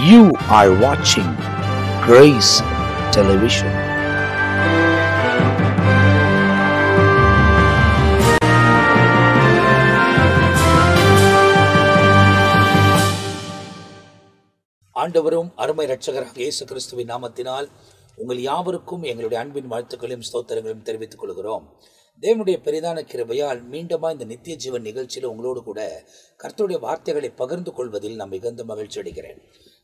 You are watching Grace Television. ஆண்டவரும் அருமை இரட்சகராக இயேசு கிறிஸ்துவின் நாமத்தினால் உங்கள் யாவருக்கும் எங்களுடைய அன்பின் வாழ்த்துக்களையும் ஸ்தோத்திரங்களையும் தெரிவித்துக் கொள்கிறோம். தேவனுடைய பெரிதான கிருபையால் மீண்டுமா இந்த நித்திய ஜீவன் நிகழ்ச்சியில் உங்களோடு கூட கர்த்தருடைய வார்த்தைகளை பகிர்ந்து கொள்வதில் நான் மிகுந்த மகிழ்ச்சி அடைகிறேன்.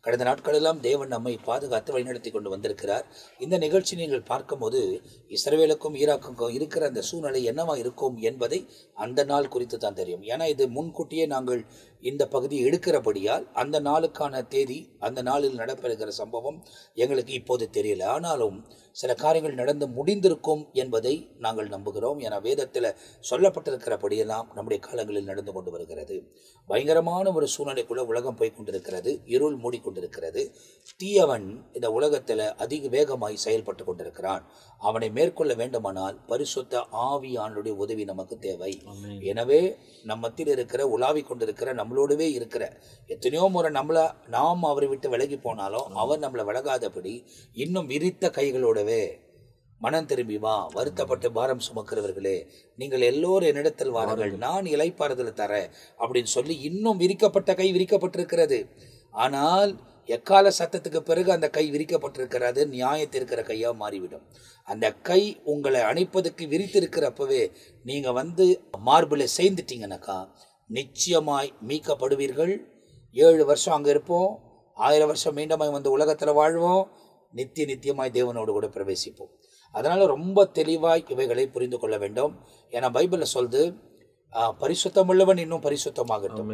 கடந்த நாட்களெல்லாம் தேவன் நம்மை பாதுகாத்து வழிநடத்தி கொண்டு வந்திருக்கிறார். இந்த நிகழ்ச்சி நீங்கள் பார்க்கும்போது இஸ்ரவேலுக்கும் ஈராக்குக்கும் இருக்கிற அந்த சூழ்நிலை என்னவா இருக்கும் என்பதை அந்த நாள் குறித்து தான் தெரியும். ஏன்னா இது முன்கூட்டியே நாங்கள் இந்த பகுதியை எடுக்கிறபடியால் அந்த நாளுக்கான தேதி, அந்த நாளில் நடைபெறுகிற சம்பவம் எங்களுக்கு இப்போது தெரியல. ஆனாலும் சில காரியங்கள் நடந்து முடிந்திருக்கும் என்பதை நாங்கள் நம்புகிறோம். என வேதத்தில் சொல்லப்பட்டிருக்கிறபடியெல்லாம் நம்முடைய காலங்களில் நடந்து கொண்டு வருகிறது. பயங்கரமான ஒரு சூழ்நிலைக்குள்ள உலகம் போய் கொண்டிருக்கிறது. இருள் மூடிக்கொண்டிருக்கிறது. தீயவன் இந்த உலகத்தில் அதிக வேகமாய் செயல்பட்டு கொண்டிருக்கிறான். அவனை மேற்கொள்ள வேண்டுமானால் பரிசுத்த ஆவியானுடைய உதவி நமக்கு தேவை. எனவே நம்மத்தில் இருக்கிற உலாவி கொண்டிருக்கிற நம்மளோடவே இருக்கிற எத்தனையோ முறை நாம் அவரை விட்டு விலகி போனாலும் அவர் நம்மளை விலகாதபடி இன்னும் விரித்த கைகளோடவே மனம் திரும்பி வா, வருத்தப்பட்டு பாரம் சுமக்கிறவர்களே, நீங்கள் எல்லோரும் என்னிடத்தில் வாருங்கள், நான் இளைப்பாறுதல் தரேன் அப்படின்னு சொல்லி இன்னும் விரிக்கப்பட்ட கை விரிக்கப்பட்டிருக்கிறது. ஆனால் எக்கால சத்தத்துக்கு பிறகு அந்த கை விரிக்கப்பட்டிருக்கிறது நியாயத்திருக்கிற கையா மாறிவிடும். அந்த கை உங்களை அணைப்பதற்கு விரித்திருக்கிறப்பவே நீங்க மார்பிளை சேர்ந்துட்டீங்கன்னாக்கா நிச்சயமாய் மீட்கப்படுவீர்கள். 7 வருஷம் அங்கே இருப்போம், 1000 வருஷம் மீண்டுமாய் உலகத்தில் வாழ்வோம், நித்தியமாய் தேவனோடு கூட பிரவேசிப்போம். அதனால ரொம்ப தெளிவாய் இவைகளை புரிந்து கொள்ள வேண்டும். ஏன்னா பைபிளில் சொல்லுது, பரிசுத்தம் உள்ளவன் இன்னும் பரிசுத்தமாகட்டும்,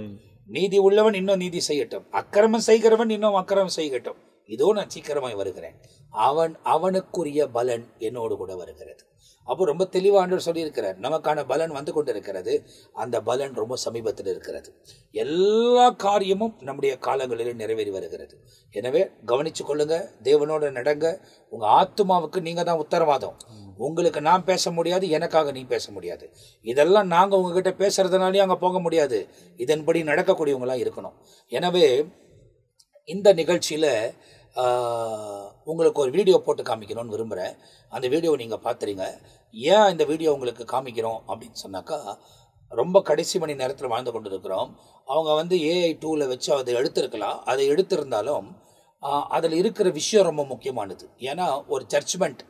நீதி உள்ளவன் இன்னும் நீதி செய்யட்டும், அக்கிரமம் செய்கிறவன் இன்னும் அக்கிரமம் செய்யட்டும், இதோ நான் சீக்கிரமாய் வருகிறேன், அவனுக்குரிய பலன் என்னோடு கூட வருகிறது. அப்போ ரொம்ப தெளிவாக ஆண்டவர் சொல்லியிருக்கிறார், நமக்கான பலன் வந்து கொண்டு இருக்கிறது. அந்த பலன் ரொம்ப சமீபத்தில் இருக்கிறது. எல்லா காரியமும் நம்முடைய காலங்களில் நிறைவேறி வருகிறது. எனவே கவனிச்சு கொள்ளுங்க, தேவனோட நடங்க. உங்க ஆத்துமாவுக்கு நீங்க தான் உத்தரவாதம். உங்களுக்கு நான் பேச முடியாது, எனக்காக நீ பேச முடியாது. இதெல்லாம் நாங்கள் உங்ககிட்ட பேசுறதுனாலே அங்கே போக முடியாது. இதன்படி நடக்கக்கூடியவங்களாம் இருக்கணும். எனவே இந்த நிகழ்ச்சியில் உங்களுக்கு ஒரு வீடியோ போட்டு காமிக்கணும்னு விரும்புகிறேன். அந்த வீடியோவை நீங்கள் பார்த்துறீங்க. ஏன் இந்த வீடியோ உங்களுக்கு காமிக்கிறோம் அப்படின்னு சொன்னாக்கா, ரொம்ப கடைசி மணி நேரத்தில் வாழ்ந்து கொண்டு இருக்கிறோம். அவங்க AI டூவில் வச்சு அதை எடுத்திருக்கலாம். அதை எடுத்திருந்தாலும் அதில் இருக்கிற விஷயம் ரொம்ப முக்கியமானது. ஏன்னா ஒரு ஜட்ஜ்மெண்ட்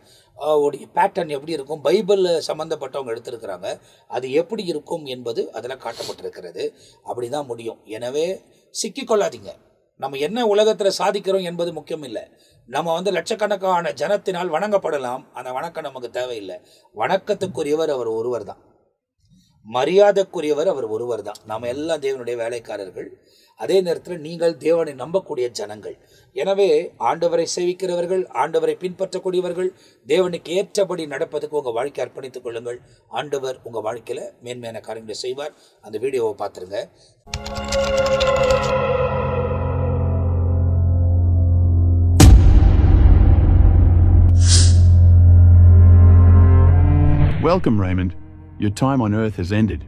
உடைய பேட்டர்ன் எப்படி இருக்கும், பைபிள் சம்மந்தப்பட்டவங்க எடுத்திருக்கிறாங்க, அது எப்படி இருக்கும் என்பது அதில் காட்டப்பட்டிருக்கிறது. அப்படி தான் முடியும். எனவே சிக்கிக்கொள்ளாதீங்க. நம்ம என்ன உலகத்தில் சாதிக்கிறோம் என்பது முக்கியம் இல்லை. நம்ம லட்சக்கணக்கான ஜனத்தினால் வணங்கப்படலாம். அந்த வணக்கம் நமக்கு தேவையில்லை. வணக்கத்துக்குரியவர் அவர் ஒருவர் தான், மரியாதைக்குரியவர் அவர் ஒருவர் தான். நாம் எல்லாம் தேவனுடைய வேலைக்காரர்கள். அதே நேரத்தில் நீங்கள் தேவனை நம்பக்கூடிய ஜனங்கள். எனவே ஆண்டவரை சேவிக்கிறவர்கள், ஆண்டவரை பின்பற்றக்கூடியவர்கள், தேவனுக்கு ஏற்றபடி நடப்பதுக்கு உங்கள் வாழ்க்கை அர்ப்பணித்துக் கொள்ளுங்கள். ஆண்டவர் உங்கள் வாழ்க்கையில் மேன்மையான காரியங்களை செய்வார். அந்த வீடியோவை பார்த்துருங்க. Welcome, Raymond. Your time on earth has ended.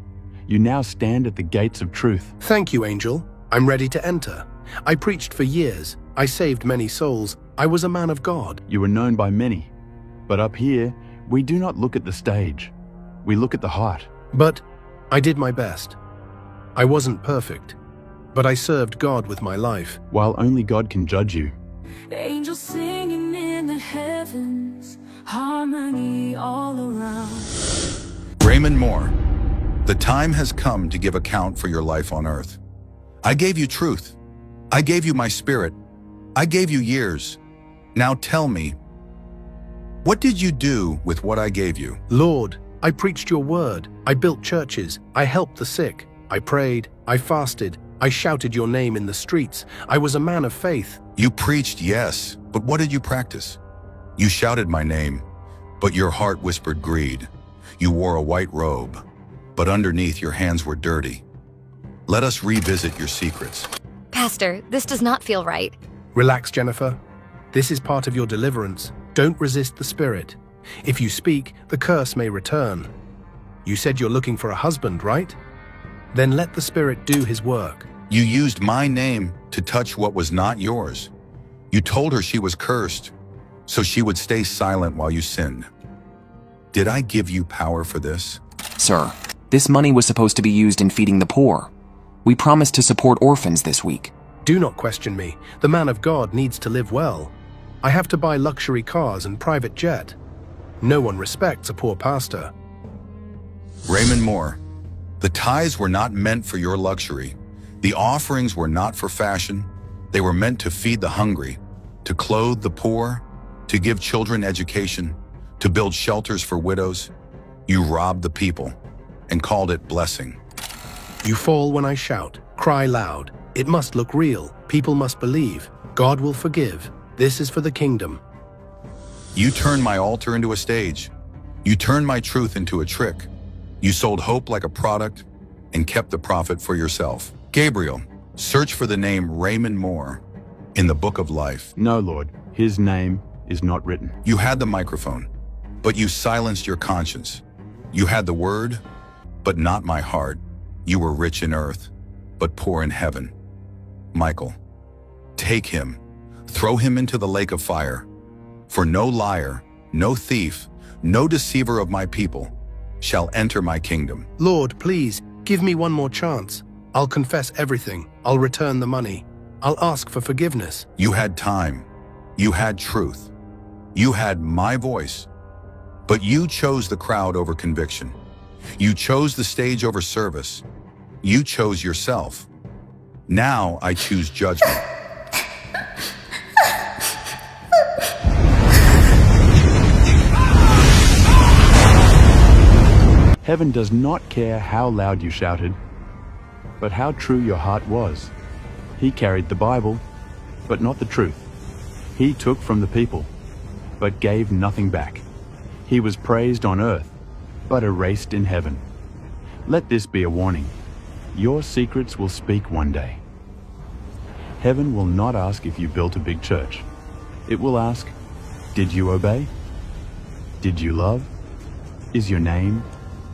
You now stand at the gates of truth. Thank you, Angel. I'm ready to enter. I preached for years. I saved many souls. I was a man of God. You were known by many. But up here, we do not look at the stage. We look at the heart. But I did my best. I wasn't perfect, but I served God with my life. While only God can judge you. Angels singing in the heavens, harmony all around. Raymond Moore, the time has come to give account for your life on earth. I gave you truth. I gave you my spirit. I gave you years. Now tell me, what did you do with what I gave you? Lord, I preached your word. I built churches. I helped the sick. I prayed. I fasted. I shouted your name in the streets. I was a man of faith. You preached, yes, but what did you practice? You shouted my name, but your heart whispered greed. You wore a white robe, but underneath your hands were dirty. Let us revisit your secrets. Pastor, this does not feel right. Relax, Jennifer. This is part of your deliverance. Don't resist the Spirit. If you speak, the curse may return. You said you're looking for a husband, right? Then let the Spirit do his work. You used my name to touch what was not yours. You told her she was cursed, so she would stay silent while you sinned. Did I give you power for this? Sir, this money was supposed to be used in feeding the poor. We promised to support orphans this week. Do not question me. The man of God needs to live well. I have to buy luxury cars and private jet. No one respects a poor pastor. Raymond Moore, the tithes were not meant for your luxury. The offerings were not for fashion. They were meant to feed the hungry, to clothe the poor, to give children education, to build shelters for widows. You robbed the people and called it blessing. You fall when I shout, cry loud. It must look real. People must believe. God will forgive. This is for the kingdom. You turned my altar into a stage. You turned my truth into a trick. You sold hope like a product and kept the profit for yourself. Gabriel, search for the name Raymond Moore in the book of life. No, Lord, his name is not written. You had the microphone, but you silenced your conscience. You had the word, but not my heart. You were rich in earth, but poor in heaven. Michael, take him, throw him into the lake of fire. For no liar, no thief, no deceiver of my people shall enter my kingdom. Lord, please, give me one more chance. I'll confess everything. I'll return the money. I'll ask for forgiveness. You had time. You had truth. You had my voice. But you chose the crowd over conviction. You chose the stage over service. You chose yourself. Now I choose judgment. Heaven does not care how loud you shouted, but how true your heart was. He carried the Bible, but not the truth. He took from the people, but gave nothing back. He was praised on earth, but erased in heaven. Let this be a warning. Your secrets will speak one day. Heaven will not ask if you built a big church. It will ask, did you obey? Did you love? Is your name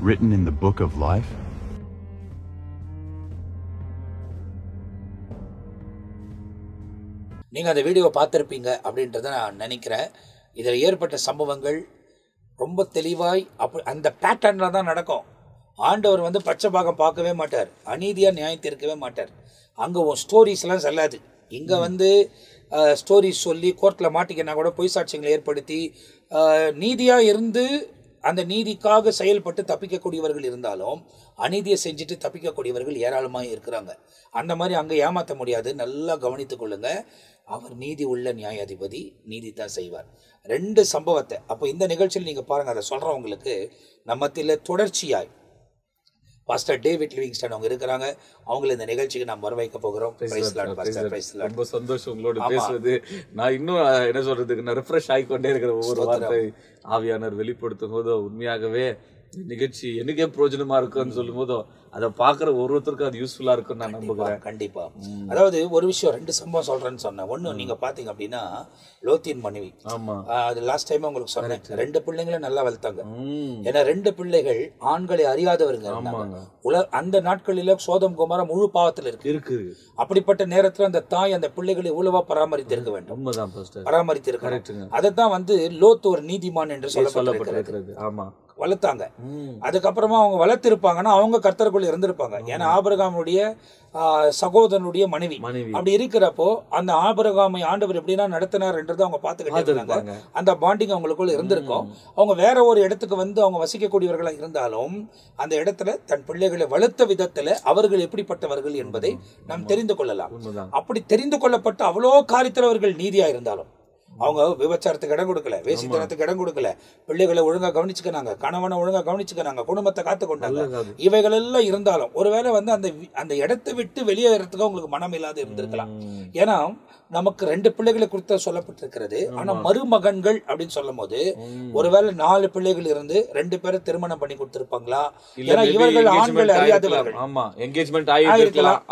written in the book of life? நீங்கள் அந்த வீடியோவை பார்த்துருப்பீங்க அப்படின்றத நான் நினைக்கிறேன். இதில் ஏற்பட்ட சம்பவங்கள் ரொம்ப தெளிவாய் அந்த பேட்டர்னில் தான் நடக்கும். ஆண்டவர் வந்து பச்சை பாகம் பார்க்கவே மாட்டார், அநீதியாக நியாயம் தீர்க்கவே மாட்டார். அங்கே ஸ்டோரிஸ்லாம் செல்லாது. இங்கே வந்து ஸ்டோரிஸ் சொல்லி கோர்ட்டில் மாட்டிக்கினா கூட பொய் சாட்சியங்களை ஏற்படுத்தி நீதியாக இருந்து அந்த நீதிக்காக செயல்பட்டு தப்பிக்கக்கூடியவர்கள் இருந்தாலும் அநீதியை செஞ்சுட்டு தப்பிக்கக்கூடியவர்கள் ஏராளமாக இருக்கிறாங்க. அந்த மாதிரி அங்கே ஏமாற்ற முடியாது. நல்லா கவனித்து கொள்ளுங்க. அவர் நீதி உள்ள நியாயாதிபதி, நீதி தான் செய்வார். 2 சம்பவத்தை அப்போ இந்த நிகழ்ச்சியில் நீங்கள் பாருங்கள். அதை சொல்கிறவங்களுக்கு நம்மத்தில் தொடர்ச்சியாய் பாஸ்டர் டேவிட் லிவிங்ஸ்டன் அவங்க இருக்கிறாங்க. அவங்களை இந்த நிகழ்ச்சிக்கு நாம் வரவைக்க போகிறோம். ரொம்ப சந்தோஷம் உங்களோட பேசுறது. நான் இன்னும் என்ன சொல்றதுக்கு ரெஃப்ரெஷ் ஆகிக்கொண்டே இருக்கிற ஒவ்வொரு வார்த்தை ஆவியானவர் வெளிப்படுத்தும் போதோ உண்மையாகவே நிகழ்ச்சி எனக்கே பிரயோஜனமா இருக்குன்னு சொல்லும் போதோ அதை பாக்குற ஒருத்தருக்கும் அது யூஸ்ஃபுல்லா இருக்கும் நான் நம்புகிறேன். கண்டிப்பா. அதாவது ஒரு விஷயம் 2 சம்பவம் சொல்றேன்னு சொன்னேன். ஒண்ணு நீங்க பாத்தீங்க அப்படின்னா லோத்தின் மனைவி. ஆமா, அது லாஸ்ட் டைம் உங்களுக்கு சொன்னேன். 2 பிள்ளைங்களும் நல்லா வளர்த்தாங்க. ஏன்னா 2 பிள்ளைகள் ஆண்களை அறியாதவருங்க. அந்த நாட்களில சோதம் குமாரா முழு பாவத்தில் இருக்கு. அப்படிப்பட்ட நேரத்துல அந்த தாய் அந்த பிள்ளைகளை இவ்வளவா பராமரித்து இருக்க வேண்டும். பராமரித்து இருக்க. அதைத்தான் வந்து லோத் ஒரு நீதிமான் என்று சொல்லப்பட்டிருக்கிறது. ஆமா, வளர்த்தாங்க. அதுக்கப்புறமா அவங்க வளர்த்திருப்பாங்கன்னா அவங்க கர்த்தருக்குள்ள இருந்திருப்பாங்க. ஏன்னா ஆபிரகாமுடைய சகோதரனுடைய மனைவி. அப்படி இருக்கிறப்போ அந்த ஆபிரகாமை ஆண்டவர் எப்படின்னா நடத்தினார் என்றதை அவங்க பார்த்துக்கிட்டே இருந்தாங்க. அந்த பாண்டிங் அவங்களுக்குள்ள இருந்திருக்கும். அவங்க வேற ஒரு இடத்துக்கு வந்து அவங்க வசிக்கக்கூடியவர்களா இருந்தாலும் அந்த இடத்துல தன் பிள்ளைகளை வளர்த்த விதத்துல அவர்கள் எப்படிப்பட்டவர்கள் என்பதை நாம் தெரிந்து கொள்ளலாம். அப்படி தெரிந்து கொள்ளப்பட்ட அவ்வளோ காரியத்தில் அவர்கள் நீதியா இருந்தாலும் அவங்க விபச்சாரத்துக்கு இடம் கொடுக்கல, வேசித்தனத்துக்கு இடம் கொடுக்கல, பிள்ளைகளை ஒழுங்கா கவனிச்சுக்கிறாங்க, கணவனை ஒழுங்கா கவனிச்சுக்கிறாங்க, குடும்பத்தை காத்து கொண்டாங்க. இவைகள் எல்லாம் இருந்தாலும் ஒருவேளை வந்து அந்த இடத்தை விட்டு வெளியேறதுக்கு அவங்களுக்கு மனம் இல்லாத இருந்திருக்கலாம். ஏன்னா நமக்கு 2 பிள்ளைகளை குறித்த சொல்லப்பட்டிருக்கிறது. ஆனா மருமகன்கள் அப்படின்னு சொல்லும் போது ஒருவேளை 4 பிள்ளைகள் இருந்து 2 பேரை திருமணம் பண்ணி கொடுத்திருப்பாங்களா? ஏன்னா இவர்கள் ஆண்கள் அறியாதவர்கள்.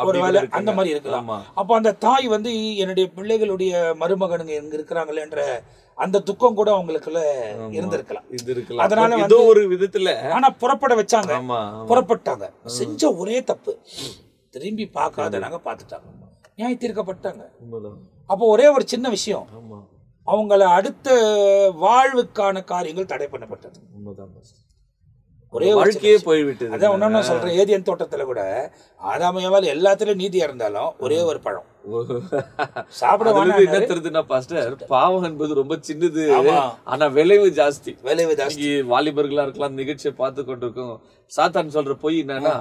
ஒருவேளை அந்த மாதிரி இருக்கலாம். அப்ப அந்த தாய் வந்து என்னுடைய பிள்ளைகளுடைய மருமகனுங்க எங்க இருக்கிறாங்களே என்ற அந்த துக்கம் கூட அவங்களுக்குள்ள இருந்திருக்கலாம். அதனால வந்து ஒரு விதத்துல ஆனா புறப்பட வச்சாங்க, புறப்பட்டாங்க. செஞ்ச ஒரே தப்பு திரும்பி பார்க்காத நாங்க பார்த்துட்டாங்க. நியாய தீர்க்கப்பட்டாங்க. உண்மைதான். அப்போ ஒரே ஒரு சின்ன விஷயம், ஆமா, அவங்கள அடுத்த வாழ்வுக்கான காரியங்கள் தடை பண்ணப்பட்டது. உண்மைதான் பாஸ்டர். ஒரே வாழ்க்கையே போய்விட்டது. அதான் ஒன்னு சொல்றேன், ஏதேன் தோட்டத்துல கூட ஆதாமையாவால் எல்லாத்துலயும் நீதியா இருந்தாலும் ஒரே ஒரு பழம் சாப்பிட என்ன தெரியுதுன்னா பாஸ்டர், பாவம் என்பது ரொம்ப சின்னது, ஆனா விளைவு ஜாஸ்தி. வாலிபர்களா இருக்கலாம் நிகழ்ச்சியை பார்த்து கொண்டிருக்கோம். சாத்தான் சொல்ற பொய் என்னன்னா,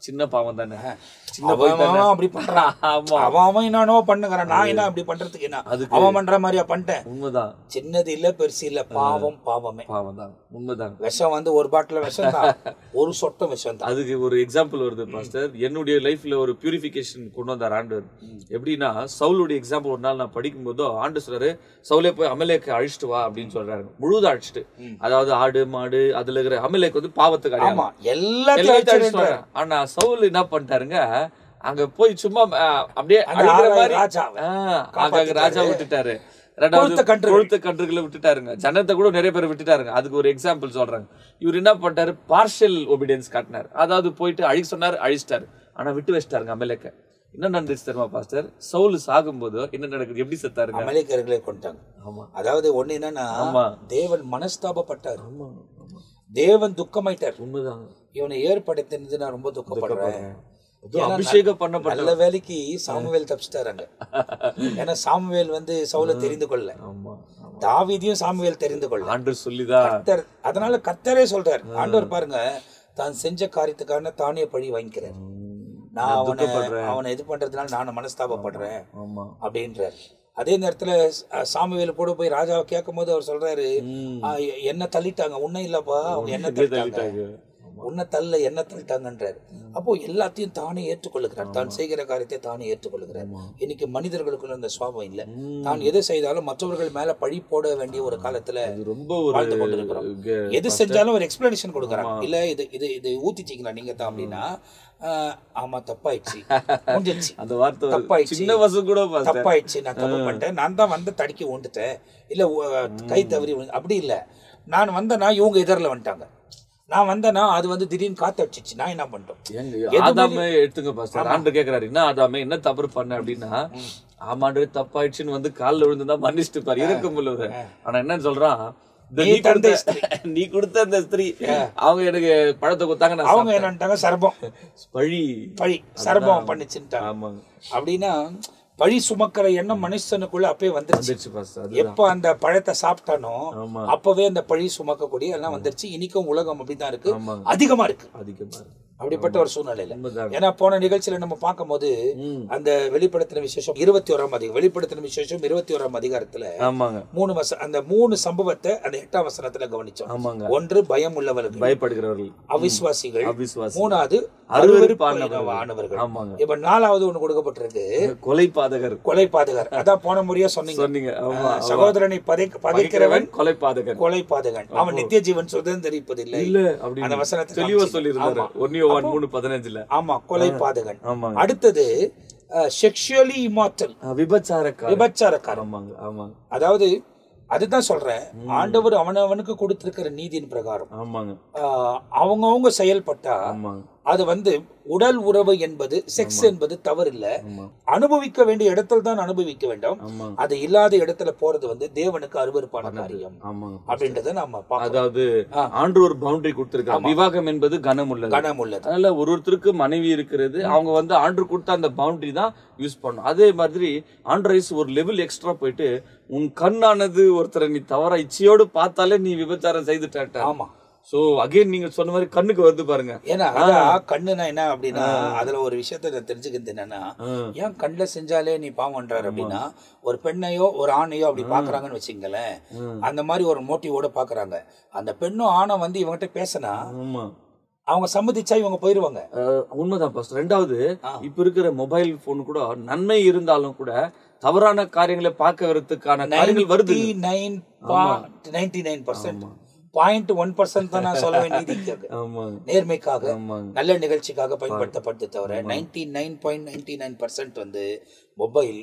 சின்ன பாவம் தானே, அப்படி பண்றான், அவன் என்னோ பண்ணுங்கிறான், நான் என்ன அப்படி பண்றதுக்கு என்ன, அவன் பண்ற மாதிரியா பண்ணிட்டேன். உண்மைதான், சின்னது இல்ல பெருசு இல்ல, பாவம் பாவமே. பாவம் தான், உண்மைதான். விஷம் வந்து ஒரு பாட்டில விஷம் தான், ஒரு சொட்டம் விஷம் தான். அதுக்கு ஒரு எக்ஸாம்பிள் வருது பாஸ்டர். என்னுடைய லைஃப்ல ஒரு பியூரிபிகேஷன் கொண்டு வந்தார் ஆண்டவர். எப்படின்னா, சவுலுடைய எக்ஸாம்பிள் ஒரு நாள் நான் படிக்கும் போதோ ஆண்டு சொல்றாரு, சவுலே போய் அமலேக்கு அழிச்சிட்டு வா அப்படின்னு சொல்றாரு. முழுதா அழிச்சிட்டு, அதாவது ஆடு மாடு அதுல இருக்கிற அமலேக்கு வந்து பாவத்துக்கு எல்லாத்தையும் அழிச்சிட்டு. ஆனா சவுல் என்ன பண்ணிட்டாருங்க, அங்க போய் சும்மா அப்படியே அடிக்கிற மாதிரி ராஜா விட்டுட்டாரு. கொழுத்த கன்றுகளை விட்டுட்டாருங்க. ஜனத்தை கூட நிறைய பேர் விட்டுட்டாருங்க. அதுக்கு ஒரு எக்ஸாம்பிள் சொல்றாங்க. இவர் என்ன பண்ணிட்டாரு, பார்ஷியல் ஒபீடியன்ஸ் காட்டினார். அதாவது போயிட்டு அழிக்க சொன்னாரு, அழிச்சிட்டாரு. ஆனா விட்டு வச்சிட்டாருங்க அமலேக்க. என்ன நடந்துச்சு தெரியுமா பாஸ்டர்? சவுல் சாகும் போது என்ன நடக்குது, எப்படி செத்தாருங்க? அமலேக்கர்களை கொண்டாங்க. அதாவது ஒண்ணு என்னன்னா, தேவன் மனஸ்தாபப்பட்டார், தேவன் துக்கமாயிட்டார். உண்மைதான். இவனை ஏற்படுத்தினது நான் ரொம்ப துக்கப்படுறேன். அபிஷேகம் பண்ணப்பட்ட நல்ல வேலைக்கு சாமுவேல் தப்பிச்சிட்டாருங்க. ஏன்னா சாமுவேல் வந்து சவுலை தெரிந்து கொள்ள, தாவீதையும் சாமுவேல் தெரிந்து கொள்ள ஆண்டவர் சொல்லிதான். அதனால கர்த்தரே சொல்றார், ஆண்டவர் பாருங்க, தான் செஞ்ச காரியத்துக்கான தானே பழி வாங்கிக்கிறார். நான் அவனை இது பண்றதுனால நான் மனஸ்தாபப்படுறேன் அப்படின்றார். அதே நேரத்துல சாமுவேல் கூட போய் ராஜாவை கேட்கும் போது அவர் சொல்றாரு, என்ன தள்ளிட்டாங்க, உன்னை இல்லப்பா, அவங்க என்ன தள்ளிட்டாங்க, உன்னை தள்ள என்ன தள்ளிட்டாங்கன்றார். அப்போ எல்லாத்தையும் தானே ஏற்றுக்கொள்ளுகிறார், தான் செய்கிற காரியத்தை தானே ஏற்றுக்கொள்ளுகிறார். இன்னைக்கு மனிதர்களுக்குள்ள அந்த சுவாபம் இல்ல. தான் எது செய்தாலும் மற்றவர்கள் மேல பழி போட வேண்டிய ஒரு காலத்துல ரொம்ப வாழ்ந்து கொண்டிருக்கிறோம். எது செஞ்சாலும் ஒரு எக்ஸ்பிளனேஷன் கொடுக்குறாங்க. இல்ல இது இது இது ஊத்திச்சிங்களா நீங்க தான் அப்படின்னா, ஆமா தப்பாயிடுச்சு, அந்த வார்த்தை தப்பாயிடுச்சு, சின்ன வசம் கூட தப்பாயிடுச்சு, நான் தப்பு பண்ணிட்டேன், நான் தான் வந்து தடுக்கி ஊண்டுட்டேன், இல்ல கை தவறி அப்படி இல்ல, நான் வந்தேன்னா இவங்க எதிரில் வந்துட்டாங்க, நான் வந்தேன்னா அது வந்து திடீர்னு காத்து அடிச்சிச்சு, நான் என்ன பண்ணிட்டோம். ஆதாமே எடுத்துங்க பாஸ்டர். ஆண்டவர் கேக்குறாரு, என்ன ஆதாமே என்ன தவறு பண்ண அப்படின்னா, ஆமாண்டே தப்பாயிடுச்சுன்னு வந்து காலில் விழுந்துதான் மன்னிச்சுட்டு பாரு, இறக்கம் உள்ளவர். ஆனா என்னன்னு சொல்றான், நீ கொடுத்த அந்த ஸ்திரீ அவங்க எனக்கு பழத்தை கொடுத்தாங்க, அவங்க என்னட்டாங்க, சர்பம் பழி சர்பம் பண்ணிச்சுட்டாங்க. அப்படின்னா பழி சுமக்கிற எண்ணம் மனுஷனுக்குள்ள அப்பவே வந்துருச்சு. எப்ப அந்த பழத்தை சாப்பிட்டானோ அப்பவே அந்த பழி சுமக்கக்கூடிய எல்லாம் வந்துருச்சு. இன்னைக்கும் உலகம் அப்படித்தான் இருக்கு, அதிகமா இருக்கு. அப்படிப்பட்ட ஒரு சூழ்நிலையில, ஏன்னா போன நிகழ்ச்சியில நம்ம பார்க்கும் போது அந்த வெளிப்படுத்தின விசேஷம் 21ஆம் அதிகாரம், வெளிப்படுத்தின விசேஷம் 21ஆம் அதிகாரத்துல அந்த 3 சம்பவத்தை அந்த 8ஆம் வசனத்துல கவனிச்சோம். ஒன்று பயம் உள்ளவர்கள், பயப்படுகிறவர்கள், அவிசுவாசிகள், 3வது அருவருப்பானவர்கள், இப்ப 4வது ஒண்ணு கொடுக்கப்பட்டிருக்கு, கொலைபாதகர். அதான் போன முறையா சொன்னீங்க, சகோதரனை பகைக்கிறவன் கொலைபாதகன், அவன் நித்திய ஜீவன் சுதந்திரிப்பதில்லை. அந்த வசனத்தை தெளிவா சொல்லியிருந்தாரு. ஆமா, கொலைபாதகன். அடுத்தது செக்சுவலி இம்மார்டல், விபச்சாரக்காரன். அதாவது அதுதான் சொல்றேன், ஆண்டவர் அவனவனுக்கு கொடுத்திருக்கிற நீதியின் பிரகாரம் அவங்கவுங்க செயல்பட்டா அது வந்து உடல் உறவு என்பது, செக்ஸ் என்பது தவறு இல்ல. அனுபவிக்க வேண்டிய இடத்துல தான் அனுபவிக்க வேண்டும். அது இல்லாத இடத்துல போறது வந்து தேவனுக்கு அருவருப்பான காரியம் அப்படின்றத நம்ம பார்க்கலாம். அதாவது ஆண்டவர் ஒரு பவுண்டரி கொடுத்திருக்காங்க. விவாகம் என்பது கனம் உள்ளது. அதனால ஒருத்தருக்கு மனைவி இருக்கிறது, அவங்க வந்து ஆண்டவர் கொடுத்த அந்த பவுண்டரி தான் யூஸ் பண்ணும். அதே மாதிரி ஆண்டரைஸ் ஒரு லெவல் எக்ஸ்ட்ரா போயிட்டு, உன் கண்ணானது ஒருத்தரை நீ தவறா இச்சையோடு பார்த்தாலே நீ விபச்சாரம் செய்துட்ட. ஆமா. சோ அகைன் நீங்க சொன்ன மாதிரி கண்ணுக்கு வருது பாருங்க. ஏன்னா கண்ணுனா என்ன அப்படின்னா, அதுல ஒரு விஷயத்த நான் தெரிஞ்சுக்கிறது என்னன்னா, ஏன் கண்ணுல செஞ்சாலே நீ பாவம்ன்றாரு அப்படின்னா, ஒரு பெண்ணையோ ஒரு ஆணையோ அப்படி பாக்குறாங்கன்னு வச்சுங்களேன், அந்த மாதிரி ஒரு மோட்டிவோட பாக்குறாங்க. அந்த பெண்ணும் ஆணை வந்து இவங்கிட்ட பேசினா அவங்க சம்மதிச்சா இவங்க போயிருவாங்க. உண்மைதான் பாஸ்டர். ரெண்டாவது, இப்ப இருக்கிற மொபைல் போன் கூட நன்மை இருந்தாலும் கூட தவறான காரியங்களை பார்க்க வரதுக்கான காரியங்கள் வருது. 99% 0.1% தான் நான் சொல்ல வேண்டியது, நேர்மைக்காக நல்ல நிகழ்ச்சிக்காக பயன்படுத்தப்பட்டு தவிர 99.99% வந்து மொபைல்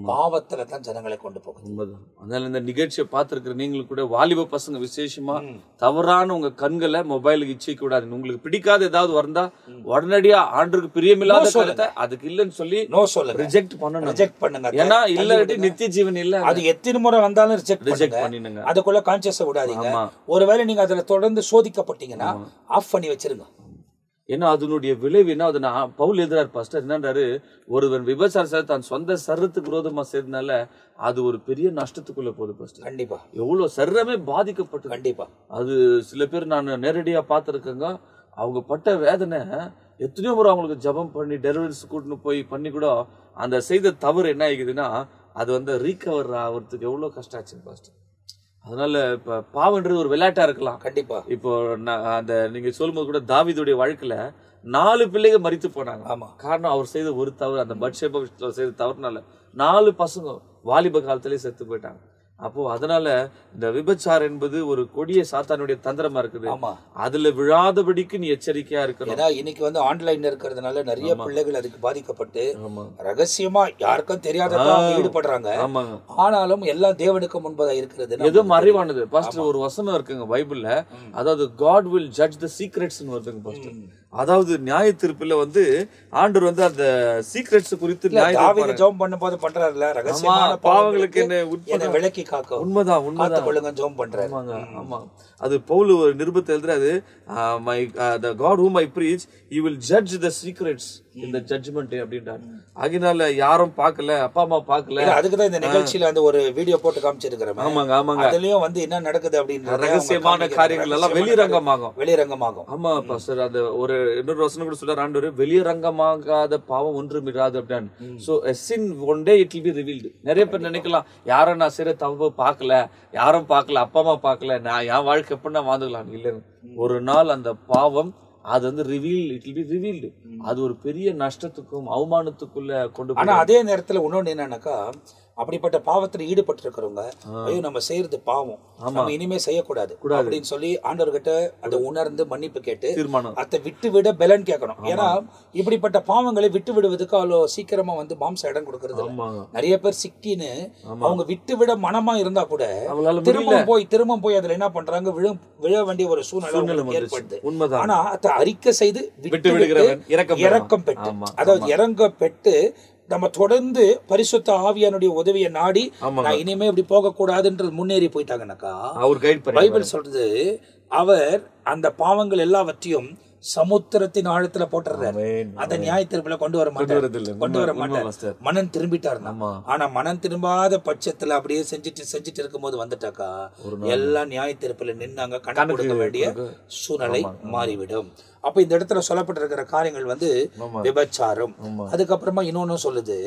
பாவத்துல தான் ஜனங்களை கொண்டு போகுது. உண்மைதான். அதனால இந்த நிகழ்ச்சியை பார்த்திருக்கிற நீங்களும் கூட வாலிப பசங்க விசேஷமா தவறான உங்க கண்களை மொபைலுக்கு இச்சை கூடாது. உங்களுக்கு பிடிக்காத ஏதாவது வந்தா உடனடியா ஆண்டுக்கு பிரியமில்லாத கருத்தை அதுக்கு இல்லன்னு சொல்லி நோ சொல்லுங்க, ரிஜெக்ட் பண்ணணும். ரிஜெக்ட் பண்ணுங்க. ஏன்னா இல்லாட்டி நித்திய ஜீவன் இல்ல. அது எத்தனை முறை வந்தாலும் ரிஜெக்ட் பண்ணிடுங்க. அதுக்குள்ள கான்சியஸ் விடாதீங்க. ஒருவேளை நீங்க அதுல தொடர்ந்து சோதிக்கப்பட்டீங்கன்னா ஆஃப் பண்ணி வச்சிருங்க. ஏன்னா அதனுடைய விளைவு என்ன, அது பவுல் எதிரார் பாஸ்டர் என்னன்றாரு, ஒருவன் விபச்சாரம் தன் சொந்த சரத்துக்கு விரோதமா செய்தனால அது ஒரு பெரிய நஷ்டத்துக்குள்ள போகுது பாஸ்டர். கண்டிப்பா எவ்வளவு சரமே பாதிக்கப்பட்டு. கண்டிப்பா அது சில பேர் நான் நேரடியா பார்த்திருக்கேங்க. அவங்க பட்ட வேதனை எத்தனையோ முறை அவங்களுக்கு ஜபம் பண்ணி டெலிவரிஸ் கூட்டின்னு போய் பண்ணி கூட அந்த செய்த தவறு என்ன ஆகுதுன்னா அது ரீகவர் ஆகிறதுக்கு எவ்வளவு கஷ்டம் ஆச்சு பாஸ்டர். அதனால இப்ப பாவன்றது ஒரு விளையாட்டா இருக்கலாம். கண்டிப்பா இப்போ அந்த நீங்க சொல்லும்போது கூட தாவீதுடைய வாழ்க்கையில 4 பிள்ளைகள் மரித்து போனாங்க. ஆமா. காரணம் அவர் செய்த ஒரு தவறு, அந்த பட்சேப செய்த தவறுனால 4 பசங்க வாலிப காலத்திலேயே செத்து போயிட்டாங்க. அப்போ அதனால இந்த விபச்சாரம் என்பது ஒரு கொடிய சாத்தானுடைய தந்திரமா இருக்குது. அதுல விழாதபடிக்கு நீ எச்சரிக்கையா இருக்கணும். ஏன்னா இன்னைக்கு ஆன்லைன்ல இருக்கிறதுனால நிறைய பிள்ளைகள் அதுக்கு பாதிக்கப்பட்டு ரகசியமா யாருக்கும் தெரியாததான் ஈடுபடுறாங்க. ஆனாலும் எல்லாம் தேவனுக்கு முன்பதா இருக்கிறது. எதுவும் மறைவானது பாஸ்டர். ஒரு வசனம் இருக்குங்க பைபிள்ல, அதாவது God will judge the secrets வருதுங்க பாஸ்டர். அதாவது நியாய தீர்ப்புல ஆண்டவர் அந்த சீக்ரெட்ஸ் குறித்து தாவீது ஜெபம் பண்ணும்போது பண்றாருல, ரகசியமான பாவங்களுக்கு என்ன விலக்கி காக்க. உண்மைதான் உண்மைதான் ஜெபம் பண்றாரு. ஆமா. அது பவுல் ஒரு நிருபத்தை எழுதுறாரு, the God whom I preach he will judge the secrets in the judgment day அப்படின்றாரு. அதனால யாரும் பார்க்கல, அப்பா அம்மா பார்க்கல. அதுக்குதான் இந்த நிகழ்ச்சியில ஒரு வீடியோ போட்டு காமிச்சிருக்கிறேன். ஆமாங்க. அதுலயும் என்ன நடக்குது அப்படின்னு ரகசியமான காரியங்கள் எல்லாம் வெளிரங்கமாகும். ஆமா பாஸ்டர். அந்த ஒரு இன்னொரு வசனம் கூட சொல்றாரு ஆண்டவர், வெளிரங்கமாகாத பாவம் ஒன்றும் இராது அப்படின்னு. So a sin one day it will be revealed. நிறைய பேர் நினைக்கலாம், யாரும் நான் செய்யற தப்பு பார்க்கல, யாரும் பார்க்கல, அப்பா அம்மா பார்க்கல, நான் என் வாழ்க்கை எப்படின்னா வாழ்ந்துக்கலாம். இல்ல, ஒரு நாள் அந்த பாவம் அது ரிவீல்டு. அது ஒரு பெரிய நஷ்டத்துக்கும் அவமானத்துக்குள்ள கொண்டு. ஆனா அதே நேரத்துல இன்னொன்னு என்னன்னாக்கா, அப்படிப்பட்ட பாவத்துல ஈடுபட்டு இருக்கிறவங்க, ஐயோ நம்ம செய்யறது பாவம், நம்ம இனிமே செய்யக்கூடாது அப்படின்னு சொல்லி ஆண்டவர்கிட்ட அதை உணர்ந்து மன்னிப்பு கேட்டு அதை விட்டு விட பலன் கேட்கணும். ஏன்னா இப்படிப்பட்ட பாவங்களை விட்டு விடுவதுக்கு அவ்வளோ சீக்கிரமா மாம்ச இடம் கொடுக்கறது. நிறைய பேர் சிக்கின்னு அவங்க விட்டு விட மனமா இருந்தா கூட திரும்ப போய் அதுல என்ன பண்றாங்க, விழ வேண்டிய ஒரு சூழ்நிலை ஏற்படுது. ஆனா அதை அறிக்கை செய்து விட்டு இரக்கம் பெற்று, அதாவது இறங்க பெற்று நம்ம தொடர்ந்து பரிசுத்த ஆவியானுடைய உதவியை நாடி நான் இனிமே இப்படி போக கூடாதுன்றது முன்னேறி போயிட்டாங்கன்னாக்கா, பைபிள் சொல்றது அவர் அந்த பாவங்கள் எல்லாவற்றையும் சமுத்திரத்தின் ஆழத்துல போட்டுறாரு. அந்த நியாய தீர்ப்புல கொண்டு வர மாட்டார். மனம் திரும்பிட்டார். ஆனா மனம் திரும்பாத பட்சத்துல அப்படியே செஞ்சுட்டு இருக்கும் போது வந்துட்டாக்கா எல்லாம் நியாய தீர்ப்புல நின்னாங்க கணக்கு கொடுக்க வேண்டிய சூழ்நிலை மாறிவிடும். அப்ப இந்த இடத்துல சொல்லப்பட்டிருக்கிற காரியங்கள் விபச்சாரம். அதுக்கப்புறமா இன்னொன்னு சொல்லுது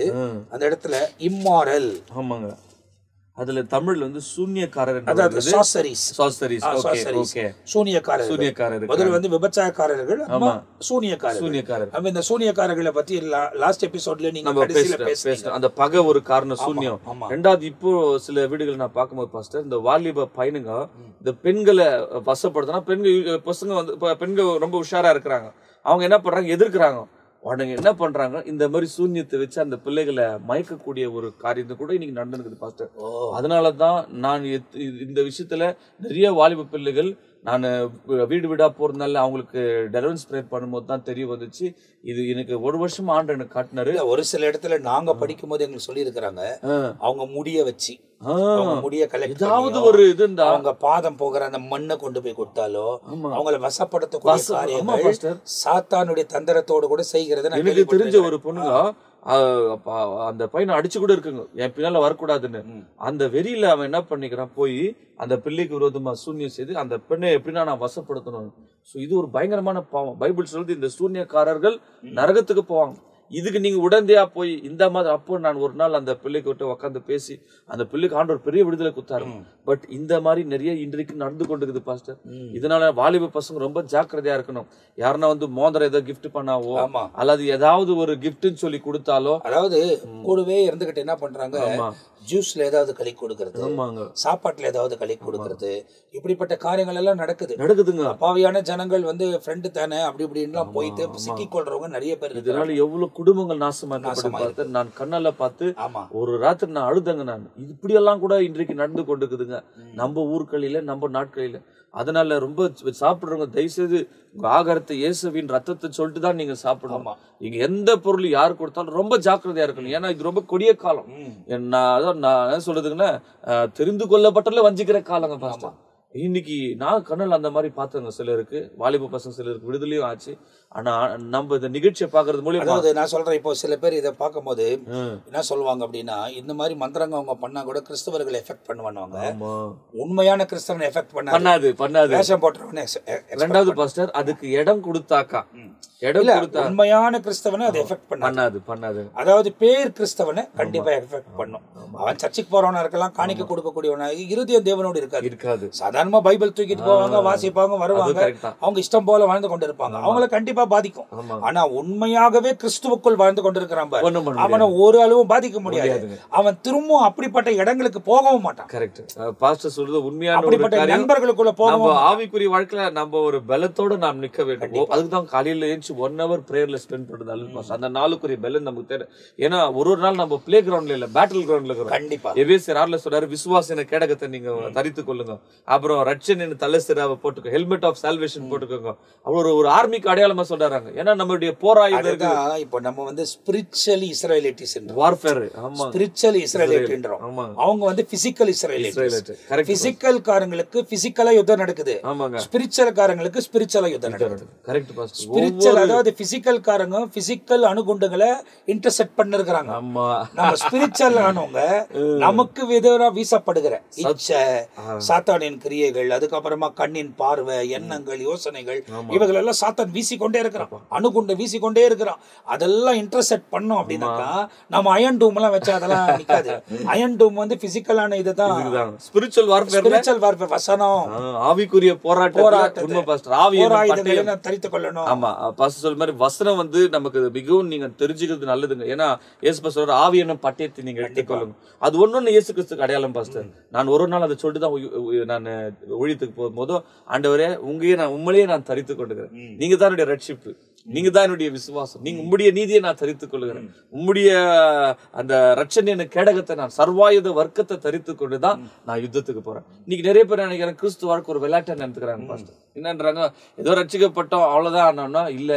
அந்த இடத்துல இம்மாரல். அதுல தமிழ்ல சூன்யக்காரர், அதாவது சூனியக்காரர். முதல்ல விபச்சாரக்காரர்கள், சூனியக்காரர். அப்ப இந்த சூனியக்காரர்களை பத்தி லாஸ்ட் எபிசோட்ல நீங்க பேசுறீங்க. அந்த பகை ஒரு காரணம் சூன்யம். ரெண்டாவது இப்போ சில வீடுகள் நான் பார்க்கும்போது பாஸ்டர், இந்த வாலிப பையனுங்க இந்த பெண்களை வசப்படுத்தினா பெண்கள் ரொம்ப உஷாரா இருக்கிறாங்க. அவங்க என்ன பண்றாங்க, எதிர்க்கிறாங்க. உடனே என்ன பண்றாங்க, இந்த மாதிரி சூன்யத்தை வச்சு அந்த பிள்ளைகளை மயக்கக்கூடிய ஒரு காரியத்தை கூட இன்னைக்கு நடந்துருக்குது பாஸ்டர். அதனாலதான் நான் இந்த விஷயத்துல நிறைய வாலிப பிள்ளைகள் நான் வீடு வீடா போறதுனால அவங்களுக்கு டெலிவரன்ஸ் ப்ரேயர் பண்ணும்போது தான் தெரிய வந்துச்சு. இது எனக்கு ஒரு வருஷம் ஆண்டு எனக்கு காட்டினாரு. ஒரு சில இடத்துல நாங்க படிக்கும் போது எங்களுக்கு சொல்லி இருக்கிறாங்க, அவங்க முடிய வச்சு முடிய ஏதாவது ஒரு இது அவங்க பாதம் போகிற அந்த மண்ணை கொண்டு போய் கொடுத்தாலோ அவங்களை வசப்படுத்த சாத்தானுடைய தந்திரத்தோடு கூட செய்கிறது. எனக்கு தெரிஞ்ச ஒரு பொண்ணுங்க அந்த பையனை அடிச்சு கூட இருக்குங்க, என் பின்னால வரக்கூடாதுன்னு. அந்த வெறியில அவன் என்ன பண்ணிக்கிறான், போய் அந்த பிள்ளைக்கு விரோதமா சூன்யம் செய்து அந்த பெண்ணை எப்படின்னா நான் வசப்படுத்தணும். இது ஒரு பயங்கரமான பாவம். பைபிள் சொல்றது இந்த சூன்யக்காரர்கள் நரகத்துக்கு போவாங்க. இதுக்கு நீங்க உடந்தையா போய் இந்த மாதிரி. அப்போ நான் ஒரு நாள் அந்த பிள்ளைக்கு விட்டு உட்காந்து பேசி அந்த பிள்ளைக்கு ஆண்டவர் பெரிய விடுதலை குத்தாரு. பட் இந்த மாதிரி நிறைய இன்றைக்கு நடந்து கொண்டிருக்குது பாஸ்டர். இதனால வாலிப பசங்க ரொம்ப ஜாக்கிரதையா இருக்கணும். யாருன்னா மோதிரம் ஏதோ கிஃப்ட் பண்ணாவோ அல்லது ஏதாவது ஒரு கிஃப்ட்னு சொல்லி கொடுத்தாலோ, அதாவது கூடவே இருந்துகிட்டு என்ன பண்றாங்க, ஜூஸ்ல ஏதாவது களி கொடுக்கறது, சாப்பாட்டுல ஏதாவது களி கொடுக்கறது, இப்படிப்பட்ட காரியங்கள் எல்லாம் நடக்குதுங்க. அப்பாவியான ஜனங்கள் ஃப்ரெண்டு தானே அப்படி இப்படின்லாம் போயிட்டு சிக்கிக் கொள்றவங்க நிறைய பேர். இதனால எவ்வளவு குடும்பங்கள் நாசமாக்கப்பட்டு பார்த்து நான் கண்ணால பார்த்து ஒரு ராத்திரி நான் அழுதங்க. நான் இப்படி எல்லாம் கூட இன்றைக்கு நடந்து கொண்டிருக்குதுங்க நம்ம ஊர்களில, நம்ம நாட்களில. அதனால ரொம்ப சாப்பிடுறவங்க தயவு செய்து உங்க ஆகாரத்தை இயேசுவின் ரத்தத்தை சொல்லிட்டு தான் நீங்க சாப்பிடணும். நீங்க எந்த பொருள் யாரு கொடுத்தாலும் ரொம்ப ஜாக்கிரதையா இருக்கணும். ஏன்னா இது ரொம்ப கொடிய காலம். நான் என்ன சொல்றதுங்கன்னா, தெரிந்து கொள்ளப்பட்டல வஞ்சிக்கிற காலங்க பாஸ்டர். இன்னைக்கு நான் கண்ணல் அந்த மாதிரி பார்த்தேங்க. சிலருக்கு வாலிப பசங்க சிலருக்கு விடுதலையும் ஆச்சு. ஆனா நம்ம இந்த நிகழ்ச்சியை பாக்குறது மூலியமா, அதாவது நான் சொல்றேன், இப்போ சில பேர் இதை பார்க்கும்போது என்ன சொல்லுவாங்க அப்படின்னா, இந்த மாதிரி மந்திரங்க அவங்க பண்ணா கூட கிறிஸ்தவர்களை எஃபெக்ட் பண்ணுவாங்க. உண்மையான கிறிஸ்தவனை எஃபெக்ட் பண்ணாது. வேஷம் போட்டுறவனே. ரெண்டாவது பாஸ்டர், அதுக்கு இடம் கொடுத்தாக்கா, இடம் கொடுத்தா உண்மையான கிறிஸ்தவனை அதை எஃபெக்ட் பண்ணாது. அதாவது பேர் கிறிஸ்தவனை கண்டிப்பா எஃபெக்ட் பண்ணும். அவன் சர்ச்சுக்கு போறவனா இருக்கலாம், காணிக்க கொடுக்கக்கூடியவனா, இருதய தேவனோடு இருக்காது. சாதாரணமா பைபிள் தூக்கிட்டு போவாங்க, வாசிப்பாங்க, வருவாங்க, அவங்க இஷ்டம் போல வாழ்ந்து கொண்டு இருப்பாங்க. அவங்களை கண்டிப்பா பாதிக்கும். ஆனா உண்மையாகவே கிறிஸ்துவுக்குள் வாழ்ந்து கொண்டிருக்கிறான், அவனை ஒரு அளவும் பாதிக்க முடியாது. அவன் திரும்பவும் அப்படிப்பட்ட இடங்களுக்கு போகவும் மாட்டான். கரெக்ட் பாஸ்டர் சொல்றது உண்மையான அப்படிப்பட்ட நண்பர்களுக்குள்ள போக ஆவிக்குரிய வாழ்க்கையில நம்ம ஒரு பலத்தோட நாம் நிக்க வேண்டும். அதுக்குதான் காலையில ஏஞ்சி 1 hour பிரேயர்ல ஸ்பெண்ட் பண்றது நல்லது. அந்த நாளுக்குரிய பலன் நமக்கு தேவை. ஏன்னா ஒரு நாள் நம்ம பிளே கிரவுண்ட்ல இல்ல, பேட்டில் கிரவுண்ட்ல இருக்கிறோம். கண்டிப்பா எபேசியர் 6ல சொல்றாரு, விசுவாசின கேடகத்தை நீங்க தரித்துக் கொள்ளுங்க, அப்புறம் ரட்சணின் தலைசிராவை போட்டுக்கோ, ஹெல்மெட் ஆஃப் சால்வேஷன் போட்டுக்கோங்க. அவ்வளவு ஒரு ஆர்மிக்கு அடையாளமா சொல்றாங்க. ஏன்னா நம்மளுடைய போராயுதம் இப்போ நம்ம வந்து ஸ்பிரிச்சுவலி இஸ்ரேலிட்டிஸ் வார்ஃபேர். ஸ்பிரிச்சுவலி இஸ்ரேலிட்ன்றோம். அவங்க வந்து பிசிக்கல் இஸ்ரேலிட். பிசிக்கல் காரங்களுக்கு பிசிக்கலா யுத்தம் நடக்குது, ஸ்பிரிச்சுவல் காரங்களுக்கு ஸ்பிரிச்சுவலா யுத்தம் நடக்குது. Correct pastor. ஸ்பிரிச்சுவல் அதாவது பிசிக்கல் காரங்க பிசிக்கல் அணுகுண்டுகளை இன்டர்செப்ட் பண்ணிருக்காங்க. நம்ம ஸ்பிரிச்சுவல் ஆனவங்க நமக்கு எதிராக வீசப்படுகிற இச்சை, சாத்தானின் கிரியைகள், அதுக்கப்புறமா கண்ணின் பார்வை, எண்ணங்கள், யோசனைகள், இவர்கள் எல்லாம் சாத்தான் வீசிக்கொண்டே இருக்கிறான், அணுகுண்டு வீசிக்கொண்டே இருக்கிறான். அதெல்லாம் இன்டர்செப்ட் பண்ணோம் அப்படின்னாக்கா நம்ம அயன் டூம் எல்லாம் வச்சா அதெல்லாம் நிக்காது. அயன் டூம் வந்து பிசிக்கலான இதுதான் ஸ்பிரிச்சுவல் வார்ஃபேர். வசனம் ஆவிக்குரிய போராட்டம் தரித்துக் கொள்ளணும். ஆமா பாஸ்டர் சொல்ற மாதிரி வசனம் வந்து நமக்கு மிகவும் நீங்க தெரிஞ்சுக்கிறது நல்லதுங்க. ஏன்னா இயேசு பாஸ்டர் ஆவி என்னும் பட்டயத்தை நீங்க எடுத்துக்கொள்ளுங்க. அது ஒன்னொன்னு இயேசு கிறிஸ்துக்கு அடையாளம் பாஸ்டர். நான் ஒரு நாள் அதை சொல்லிட்டு தான் நான் ஊழியத்துக்கு போகும்போது, ஆண்டவரே உங்களையே நான் தரித்துக் கொண்டுக்கிறேன், நீங்க தான் என்னுடைய ரட்சிப்பு, நீங்க தான் என்னுடைய விசுவாசம், நீங்க உம்முடைய நீதியை நான் தரித்துக் கொள்கிறேன், உம்முடைய அந்த ரட்சணிய கேடகத்தை நான் சர்வாயுத வர்க்கத்தை தரித்துக் கொண்டுதான் நான் யுத்தத்துக்கு போறேன். இன்னைக்கு நிறைய பேர் நினைக்கிறேன் கிறிஸ்து வாழ்க்கை ஒரு விளையாட்டை நினைத்துக்கிறாங்க பாஸ்டர். என்னன்றாங்க, ஏதோ ரட்சிக்கப்பட்டோம் அவ்வளவுதான். இல்ல,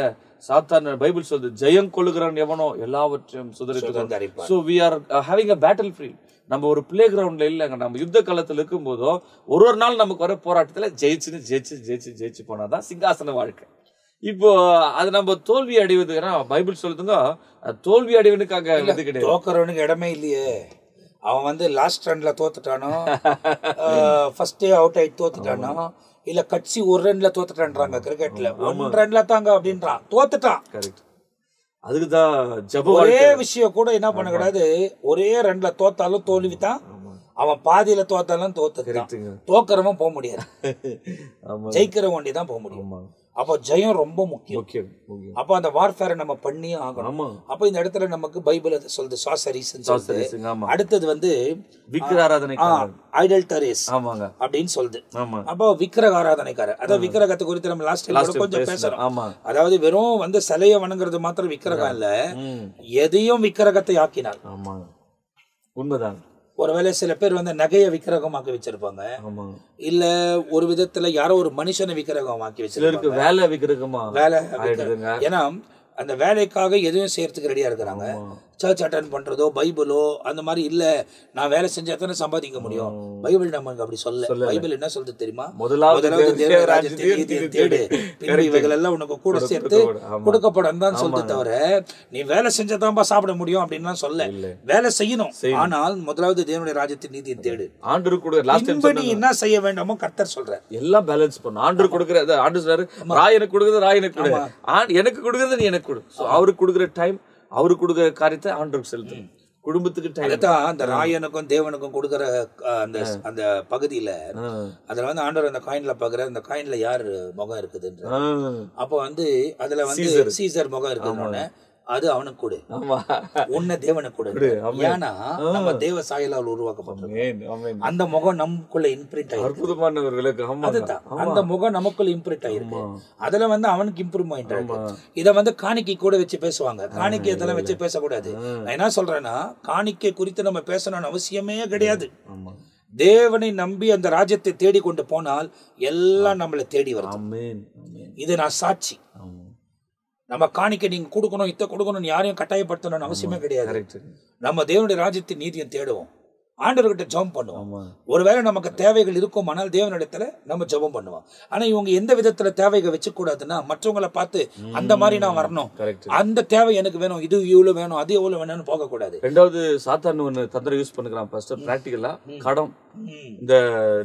சாத்தான் பைபிள் சொல்லுது, ஜெயம் கொள்ளுகிறவன் எவனோ எல்லாவற்றையும் சுதரித்து. So we are having a battlefield. நம்ம ஒரு பிளே கிரவுண்ட்ல இல்லைங்க. நம்ம யுத்த காலத்துல இருக்கும் போதோ ஒரு நாள் நமக்கு வர போராட்டத்துல ஜெயிச்சு போனாதான் சிங்காசன வாழ்க்கை. இப்போ அது நம்ம தோல்வி அடைவதுன்னா பைபிள் சொல்லுதுங்க, தோல்வி அடைவனுக்காக இது கிடையாது, தோக்கறவனுக்கு இடமே இல்லையே. அவன் வந்து லாஸ்ட் ரன்ல தோத்துட்டானோ, ஃபர்ஸ்ட் டே அவுட் ஆயிட்டு தோத்துட்டானோ, இல்ல கட்சி ஒரு ரன்ல தோத்துட்டான்றாங்க கிரிக்கெட்ல, 1 ரன்ல தாங்க அப்படின்றான், தோத்துட்டான். கரெக்ட். அதுக்குதான் ஜெபம். ஒரே விஷயம் கூட என்ன பண்ண கூடாது, ஒரே ரன்ல தோத்தாலும் தோல்விதான், அவன் பாதியில தோத்தாலும் தோத்துட்டான். தோக்கறவன் போக முடியாது, ஜெயிக்கிற வண்டி தான் போக முடியும். அப்போ ஜெயம் ரொம்ப முக்கியம். அப்போ அந்த வார்ஃபேரை நம்ம பண்ணியே ஆகணும். அப்போ இந்த இடத்துல நமக்கு பைபிள் அதை சொல்லுது, சாசரிஸ். அடுத்தது வந்து விக்கிர ஆராதனை, ஐடல்டரிஸ் அப்படின்னு சொல்லுது. அப்போ விக்கிரக ஆராதனைக்காரர், அதாவது விக்கிரகத்தை குறித்து நம்ம லாஸ்ட் டைம் கொஞ்சம் பேசுறோம். அதாவது வெறும் வந்து சிலையை வணங்குறது மாத்திரம் விக்கிரகம் இல்ல, எதையும் விக்கிரகத்தை ஆக்கினார். உண்மைதான். ஒருவேளை சில பேர் வந்து நகைய விக்கிரகமாக்கி வச்சிருப்பாங்க, இல்ல ஒரு விதத்துல யாரோ ஒரு மனுஷனை விக்கிரகமாக்கி வச்சிருப்பாங்க, வேலை விக்கிரகமா வேலை. ஏன்னா அந்த வேலைக்காக எதுவும் செய்யறதுக்கு ரெடியா இருக்கிறாங்க. சர்ச் அட்டன் பண்றதோ பைபிளோ அந்த மாதிரி இல்ல, நான் வேலை செஞ்சா தானே சம்பாதிக்க முடியும். பைபிள் நமக்கு அப்படி சொல்ல. பைபிள் என்ன சொல்றது தெரியுமா? முதலாவது தேவராஜ்யத்தை தேடு, பின்பு இவைகள் எல்லாம் உனக்கு கூட சேர்த்து கொடுக்கப்படும் தான் சொல்றது தவிர நீ வேலை செஞ்சாதான் சாப்பிட முடியும் அப்படின்னு சொல்ல. வேலை செய்யணும், ஆனால் முதலாவது தேவனுடைய ராஜ்யத்தின் நீதியை தேடு. ஆண்டவர் கூட நீ என்ன செய்ய வேண்டாமோ கர்த்தர் சொல்ற எல்லாம் பேலன்ஸ் பண்ணும். ஆண்டவர் கொடுக்கறது ஆண்டவர் சொல்றாரு, ராய் எனக்கு கொடுக்கறது ராய் எனக்கு கொடு, எனக்கு கொடுக்கறது நீ எனக்கு கொடு. அவருக்கு கொடுக்குற டைம், அவருக்கு கொடுக்குற காரியத்தை ஆண்டவருக்கு செலுத்தணும். குடும்பத்துக்கு டைம் தான். அந்த ராயனுக்கும் தேவனுக்கும் கொடுக்குற அந்த பகுதியில அதுல வந்து ஆண்டவர் அந்த காயின்ல பாக்குற, அந்த காயின்ல யார் முகம் இருக்குதுன்ற. அப்போ வந்து அதுல வந்து சீசர் முகம் இருக்குன்னு அது அவனுக்கு கொடு, ஆமா உன்னை தேவனுக்கு கொடு. ஏன்னா நம்ம தேவ சாயலால் உருவாக்கப்பட்டிருக்கோம். அந்த முகம் நமக்குள்ள இம்ப்ரிண்ட் ஆயிருக்கு. அற்புதமானவர்களுக்கு அதுதான் அந்த முகம் நமக்குள்ள இம்ப்ரிண்ட் ஆயிருக்கு. அதுல வந்து அவனுக்கு இம்ப்ரூவ்மெண்ட் ஆயிருக்கு. இத வந்து காணிக்கை கூட வச்சு பேசுவாங்க. காணிக்கை இதெல்லாம் வச்சு பேசக்கூடாது. நான் என்ன சொல்றேன்னா, காணிக்கை குறித்து நம்ம பேசணும்னு அவசியமே கிடையாது. தேவனை நம்பி அந்த ராஜ்யத்தை தேடி கொண்டு போனால் எல்லாம் நம்மளை தேடி வருது. இது நான் சாட்சி. நம்ம காணிக்கை நீங்க கொடுக்கணும், இத்த கொடுக்கணும், யாரையும் கட்டாயப்படுத்தணும்னு அவசியமே கிடையாது. நம்ம தேவனுடைய ராஜ்யத்தின் நீதியை தேடுவோம், ஆண்டவர்கிட்ட ஜெபம் பண்ணுவோம். ஒருவேளை நமக்கு தேவைகள் இருக்கும், ஆனால் தேவனிடத்துல நம்ம ஜெபம் பண்ணுவோம். ஆனா இவங்க எந்த விதத்துல தேவைகள் வச்சு கூடாதுன்னா, மற்றவங்களை பார்த்து அந்த மாதிரி நான் வரணும், அந்த தேவை எனக்கு வேணும், இது இவ்வளவு வேணும், அது எவ்வளவு வேணும்னு போக கூடாது. ரெண்டாவது சாத்தான் ஒண்ணு தந்திரம் யூஸ் பண்ணுறான் பாஸ்டர். பிராக்டிகலா கடன், இந்த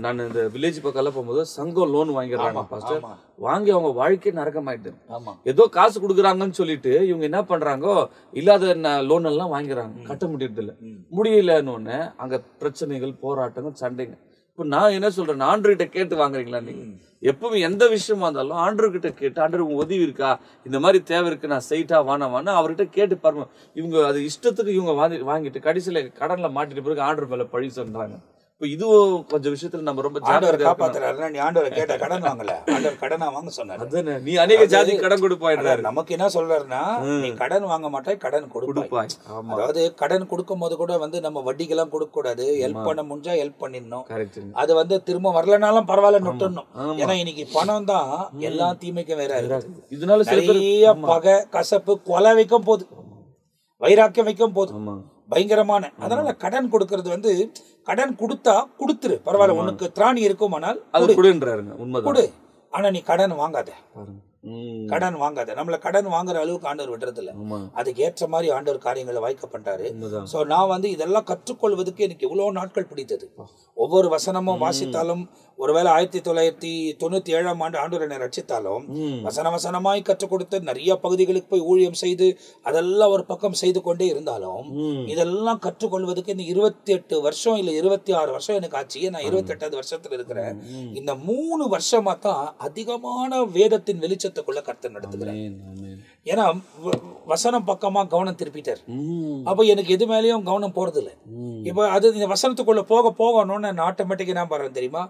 நான் இந்த வில்லேஜ் பக்கம் போகும்போது சங்கம் லோன் வாங்கிடுறாங்க பாஸ்டர். வாங்கி அவங்க வாழ்க்கை நரகமாயிட்டு. ஏதோ காசு கொடுக்குறாங்கன்னு சொல்லிட்டு இவங்க என்ன பண்றாங்கோ, இல்லாத லோன் எல்லாம் வாங்கிறாங்க, கட்ட முடியறது இல்ல. முடியலன்னு அங்க பிரச்சனைகள், போராட்டங்கள், சண்டைங்க. இப்ப நான் என்ன சொல்றேன், ஆண்டவர்கிட்ட கேட்டு வாங்குறீங்களா நீங்க? எப்பவுமே எந்த விஷயமா இருந்தாலும் ஆண்டவர்கிட்ட கேட்டு, ஆண்டவர் உங்க உதவி இருக்கா, இந்த மாதிரி தேவை இருக்கு, நான் செய்யிட்டா வானவான்னு அவர்கிட்ட கேட்டு பாருங்க. இவங்க அது இஷ்டத்துக்கு இவங்க வாங்கிட்டு கடைசியில கடன்ல மாட்டிட்டு பிறகு ஆண்டவர் மேல பழி சொல்றாங்க. இப்ப இதுவும் கொஞ்சம் விஷயத்துல நம்ம ரொம்ப ஜாக்கிரதையா காப்பாத்துறாரு. நீ ஆண்டவரை கேட்ட கடன் வாங்கல, ஆண்டவர் கடனா வாங்க சொன்னாரு. நீ அநேக ஜாதி கடன் கொடுப்பாயிடுறாரு. நமக்கு என்ன சொல்றாருன்னா, நீ கடன் வாங்க மாட்டாய், கடன் கொடுப்பாய். அதாவது கடன் கொடுக்கும் போது கூட வந்து நம்ம வட்டிக்கெல்லாம் கொடுக்க கூடாது. ஹெல்ப் பண்ண முடிஞ்சா ஹெல்ப் பண்ணிடணும். அது வந்து திரும்ப வரலனாலும் பரவாயில்ல நொட்டணும். ஏன்னா இன்னைக்கு பணம் தான் எல்லா தீமைக்கும் வேற இருக்கு. இதனால நிறைய பகை, கசப்பு, கொலை வைக்கும் போது, வைராக்கியம் வைக்கும் போது பயங்கரமான. அதனால கடன் கொடுக்கறது வந்து, கடன் கொடுத்தா கொடுத்துரு, பரவாயில்ல, உனக்கு திராணி இருக்குமானால் கொடு. ஆனா நீ கடன் வாங்காத, கடன் வாங்காத. நம்மள கடன் வாங்குற அளவுக்கு ஆண்டவர் விடுறது இல்ல. அதுக்கு ஏற்ற மாதிரி ஆண்டவர் காரியங்களை வாய்க்க பண்றாரு. சோ நான் வந்து இதெல்லாம் கற்றுக்கொள்வதற்கு எனக்கு இவ்வளவு நாட்கள் பிடித்தது. ஒவ்வொரு வசனமும் வாசித்தாலும், ஒருவேளை 1997 ஆண்டு ஆண்டவர் என்னை ரட்சித்தாலும், வசனமாய் கற்றுக் கொடுத்து நிறைய பகுதிகளுக்கு போய் ஊழியம் செய்து அதெல்லாம் ஒரு பக்கம் செய்து கொண்டே இருந்தாலும், இதெல்லாம் கற்றுக்கொள்வதற்கு இந்த 28 வருஷம் இல்ல 26 வருஷம் எனக்கு ஆச்சு. நான் 28வது வருஷத்துல இருக்கிறேன். இந்த 3 வருஷமா தான் அதிகமான வேதத்தின் வெளிச்சத்துக்குள்ள கர்த்தர் நடத்துகிறேன். ஏன்னா வசனம் பக்கமா கவனம் திருப்பிட்டார். அப்ப எனக்கு எது மேலேயும் கவனம் போறது இல்லை. இப்ப அது இந்த வசனத்துக்குள்ள போகணும்னு ஆட்டோமேட்டிக்கா என்ன பண்றேன் தெரியுமா,